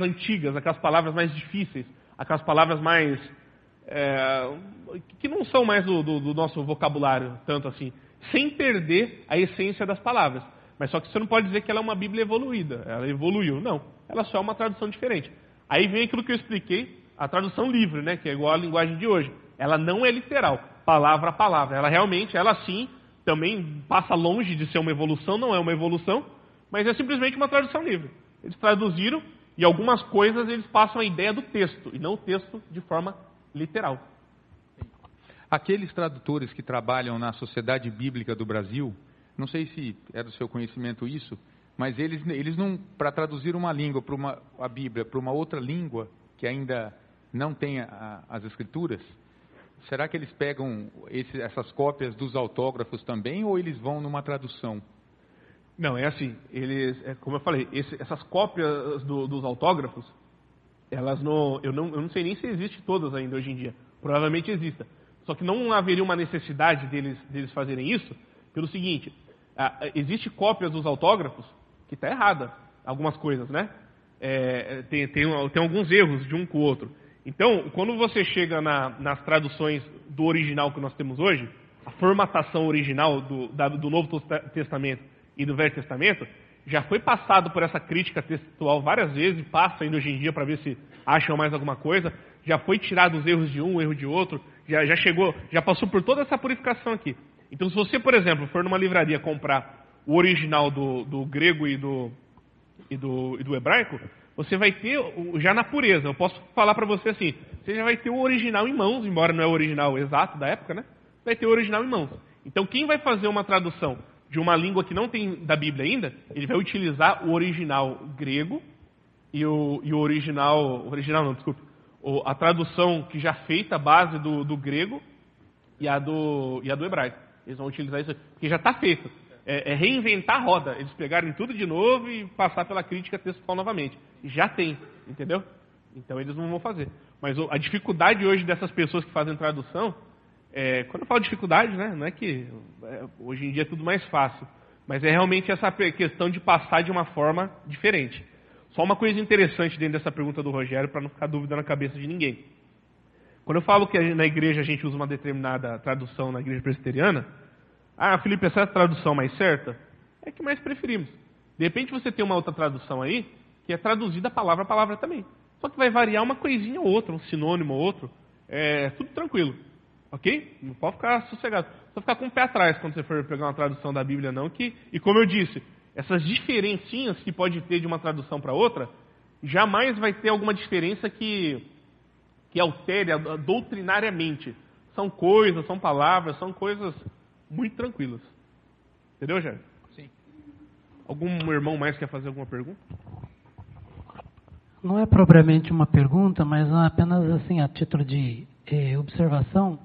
antigas, aquelas palavras mais difíceis, aquelas palavras mais que não são mais do nosso vocabulário, tanto assim, sem perder a essência das palavras. Mas só que você não pode dizer que ela é uma Bíblia evoluída, ela evoluiu, não. Ela só é uma tradução diferente. Aí vem aquilo que eu expliquei, a tradução livre, né, que é igual à linguagem de hoje. Ela não é literal, palavra a palavra. Ela sim, também passa longe de ser uma evolução, não é uma evolução, mas é simplesmente uma tradução livre. Eles traduziram e algumas coisas eles passam a ideia do texto, e não o texto de forma literal. Aqueles tradutores que trabalham na Sociedade Bíblica do Brasil, não sei se é do seu conhecimento isso, mas eles não, para traduzir uma língua, a Bíblia, para uma outra língua que ainda não tem as escrituras, será que eles pegam essas cópias dos autógrafos também, ou eles vão numa tradução? Não, é assim, como eu falei, essas cópias dos autógrafos, elas eu não sei nem se existem todas ainda hoje em dia. Provavelmente exista. Só que não haveria uma necessidade deles fazerem isso, pelo seguinte, existe cópias dos autógrafos que está errada, algumas coisas, né? Tem alguns erros de um com o outro. Então, quando você chega nas traduções do original que nós temos hoje, a formatação original do Novo Testamento e do Velho Testamento, já foi passado por essa crítica textual várias vezes, passa ainda hoje em dia para ver se acham mais alguma coisa, já foi tirado os erros de um, erro de outro, já passou por toda essa purificação aqui. Então, se você, por exemplo, for numa livraria comprar o original do grego e do hebraico, você vai ter, já na pureza, eu posso falar para você assim, você já vai ter o original em mãos, embora não é o original exato da época, né? Vai ter o original em mãos. Então, quem vai fazer uma tradução de uma língua que não tem da Bíblia ainda, ele vai utilizar o original grego e o original não, desculpe, a tradução que já feita, a base do grego e a do hebraico. Eles vão utilizar isso, porque já está feito. É reinventar a roda. Eles pegarem tudo de novo e passar pela crítica textual novamente. Já tem, entendeu? Então eles não vão fazer. Mas a dificuldade hoje dessas pessoas que fazem tradução, quando eu falo dificuldade, né, não é que hoje em dia é tudo mais fácil, mas é realmente essa questão de passar de uma forma diferente. Só uma coisa interessante dentro dessa pergunta do Rogério, para não ficar dúvida na cabeça de ninguém. Quando eu falo que na igreja a gente usa uma determinada tradução na igreja presbiteriana, Felipe, essa é a tradução mais certa? É que mais preferimos. De repente você tem uma outra tradução aí, que é traduzida palavra a palavra também. Só que vai variar uma coisinha ou outra, um sinônimo ou outro. Tudo tranquilo. Ok? Não pode ficar sossegado. Só ficar com o pé atrás quando você for pegar uma tradução da Bíblia, não. E como eu disse, essas diferencinhas que pode ter de uma tradução para outra, jamais vai ter alguma diferença que altere doutrinariamente. São coisas, são palavras, são coisas muito tranquilas. Entendeu, Jair? Sim. Algum irmão mais quer fazer alguma pergunta? Não é propriamente uma pergunta, mas apenas assim, a título de observação,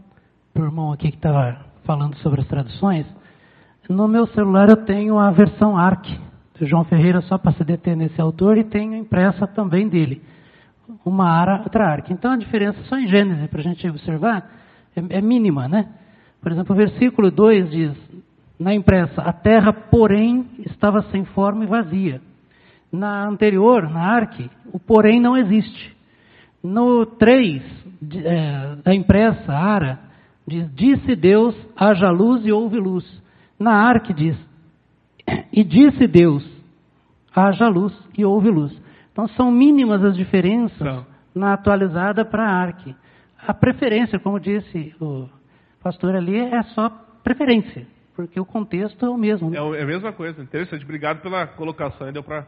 para o irmão aqui que estava falando sobre as traduções. No meu celular eu tenho a versão ARC, do João Ferreira, só para se deter nesse autor, e tenho impressa também dele, uma ARA, outra ARC. Então a diferença só em Gênesis, para a gente observar, é mínima, né? Por exemplo, o versículo 2 diz, na impressa, a terra, porém, estava sem forma e vazia. Na anterior, na ARC, o porém não existe. No 3, da impressa, ARA, diz, disse Deus, haja luz e houve luz. Na ARC diz, e disse Deus, haja luz e houve luz. Então são mínimas as diferenças na atualizada para a ARC. A preferência, como disse o pastor ali, é só preferência, porque o contexto é o mesmo. Né? É a mesma coisa, interessante. Obrigado pela colocação, deu para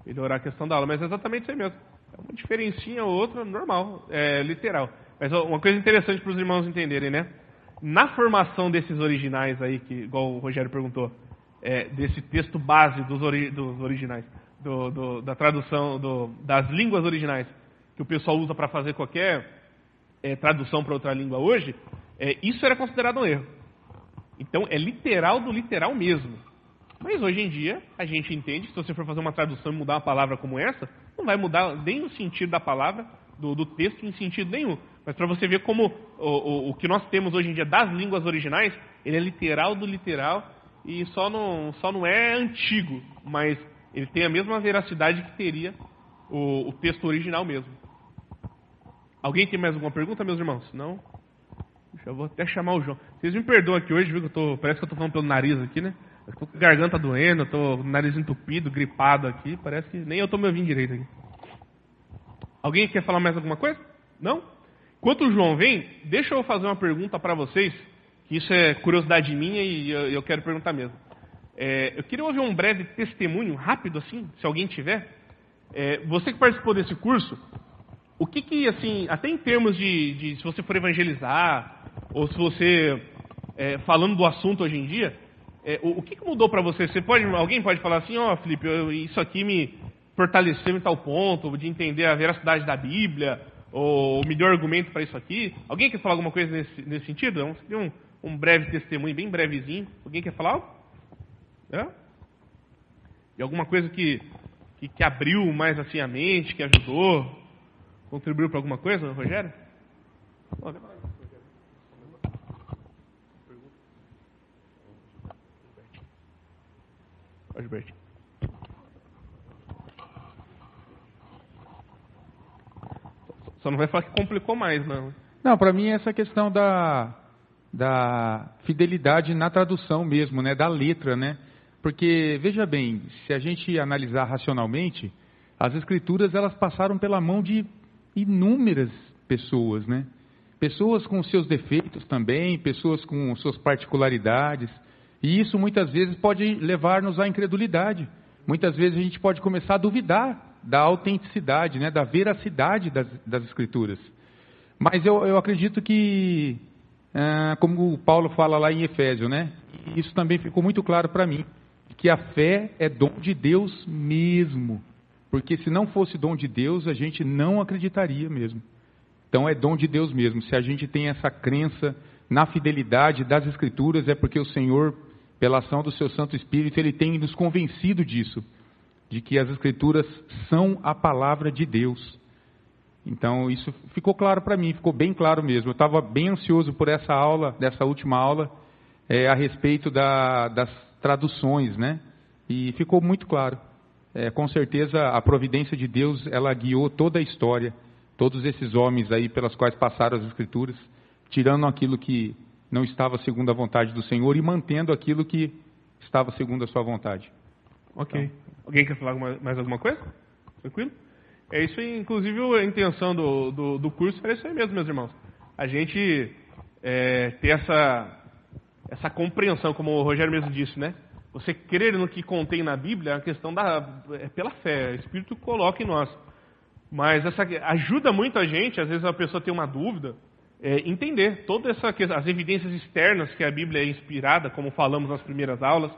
melhorar a questão da aula, mas é exatamente isso aí mesmo. É uma diferencinha ou outra, normal, literal. Mas uma coisa interessante para os irmãos entenderem, né? Na formação desses originais aí, que igual o Rogério perguntou, desse texto base dos originais, da tradução, das línguas originais, que o pessoal usa para fazer qualquer tradução para outra língua hoje, isso era considerado um erro. Então, é literal do literal mesmo. Mas hoje em dia, a gente entende que se você for fazer uma tradução e mudar uma palavra como essa, não vai mudar nem o sentido da palavra, do texto em sentido nenhum. Mas para você ver como o que nós temos hoje em dia das línguas originais, ele é literal do literal e só não é antigo, mas ele tem a mesma veracidade que teria o texto original mesmo. Alguém tem mais alguma pergunta, meus irmãos? Não? Eu vou até chamar o João. Vocês me perdoam aqui hoje, viu? Parece que eu estou falando pelo nariz aqui, né? Eu estou com a garganta doendo, estou com o nariz entupido, gripado aqui. Parece que nem eu estou me ouvindo direito aqui. Alguém quer falar mais alguma coisa? Não? Enquanto o João vem, deixa eu fazer uma pergunta para vocês, que isso é curiosidade minha e eu quero perguntar mesmo. Eu queria ouvir um breve testemunho, rápido assim, se alguém tiver. Você que participou desse curso, o que assim, até em termos de se você for evangelizar, ou se você, falando do assunto hoje em dia, o que mudou para você? Alguém pode falar assim, Felipe, isso aqui me fortaleceu em tal ponto, de entender a veracidade da Bíblia, ou o melhor argumento para isso aqui? Alguém quer falar alguma coisa nesse sentido? Vamos ter um breve testemunho, bem brevezinho. Alguém quer falar algo? E alguma coisa que abriu mais assim a mente, que ajudou, contribuiu para alguma coisa, Rogério? Pode, Bert. Só não vai falar que complicou mais, não. Não, para mim essa questão da fidelidade na tradução mesmo, né, da letra, né? Porque, veja bem, se a gente analisar racionalmente, as escrituras elas passaram pela mão de inúmeras pessoas, né? Pessoas com seus defeitos também, pessoas com suas particularidades, e isso muitas vezes pode levar-nos à incredulidade. Muitas vezes a gente pode começar a duvidar da autenticidade, né, da veracidade das escrituras. Mas eu acredito que, como o Paulo fala lá em Efésios, né, isso também ficou muito claro para mim, que a fé é dom de Deus mesmo. Porque se não fosse dom de Deus, a gente não acreditaria mesmo. Então é dom de Deus mesmo. Se a gente tem essa crença na fidelidade das Escrituras, é porque o Senhor, pela ação do seu Santo Espírito, Ele tem nos convencido disso, de que as Escrituras são a palavra de Deus. Então isso ficou claro para mim, ficou bem claro mesmo. Eu estava bem ansioso por essa aula, dessa última aula, a respeito das traduções, né? E ficou muito claro. Com certeza a providência de Deus, ela guiou toda a história, todos esses homens aí pelas quais passaram as Escrituras, tirando aquilo que não estava segundo a vontade do Senhor e mantendo aquilo que estava segundo a sua vontade. Ok. Então, alguém quer falar mais alguma coisa? Tranquilo? É isso aí, inclusive a intenção do curso era isso aí mesmo, meus irmãos. A gente ter essa compreensão, como o Rogério mesmo disse, né? Você crer no que contém na Bíblia é uma questão pela fé, o Espírito coloca em nós. Mas ajuda muito a gente, às vezes a pessoa tem uma dúvida, entender todas as evidências externas que a Bíblia é inspirada, como falamos nas primeiras aulas,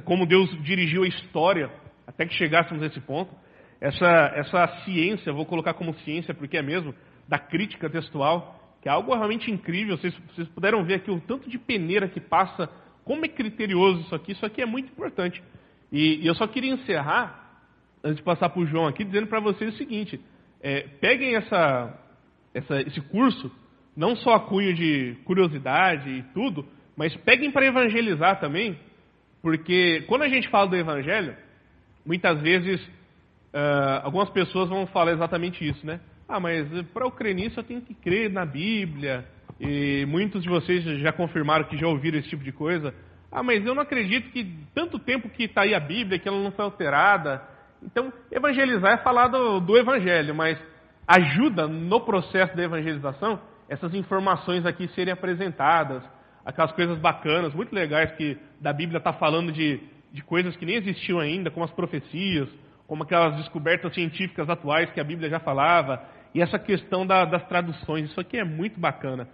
como Deus dirigiu a história até que chegássemos a esse ponto. Essa ciência, vou colocar como ciência porque é mesmo, da crítica textual, que é algo realmente incrível. Vocês puderam ver aqui o tanto de peneira que passa, como é criterioso isso aqui é muito importante. E eu só queria encerrar, antes de passar para o João aqui, dizendo para vocês o seguinte, peguem esse curso, não só a cunho de curiosidade e tudo, mas peguem para evangelizar também, porque quando a gente fala do evangelho, muitas vezes algumas pessoas vão falar exatamente isso, né? Mas para eu crer nisso eu tenho que crer na Bíblia, e muitos de vocês já confirmaram que já ouviram esse tipo de coisa. Mas eu não acredito que tanto tempo que está aí a Bíblia, que ela não foi alterada. Então, evangelizar é falar do Evangelho, mas ajuda no processo da evangelização essas informações aqui serem apresentadas, aquelas coisas bacanas, muito legais que da Bíblia está falando de coisas que nem existiam ainda, como as profecias, como aquelas descobertas científicas atuais que a Bíblia já falava, e essa questão das traduções. Isso aqui é muito bacana.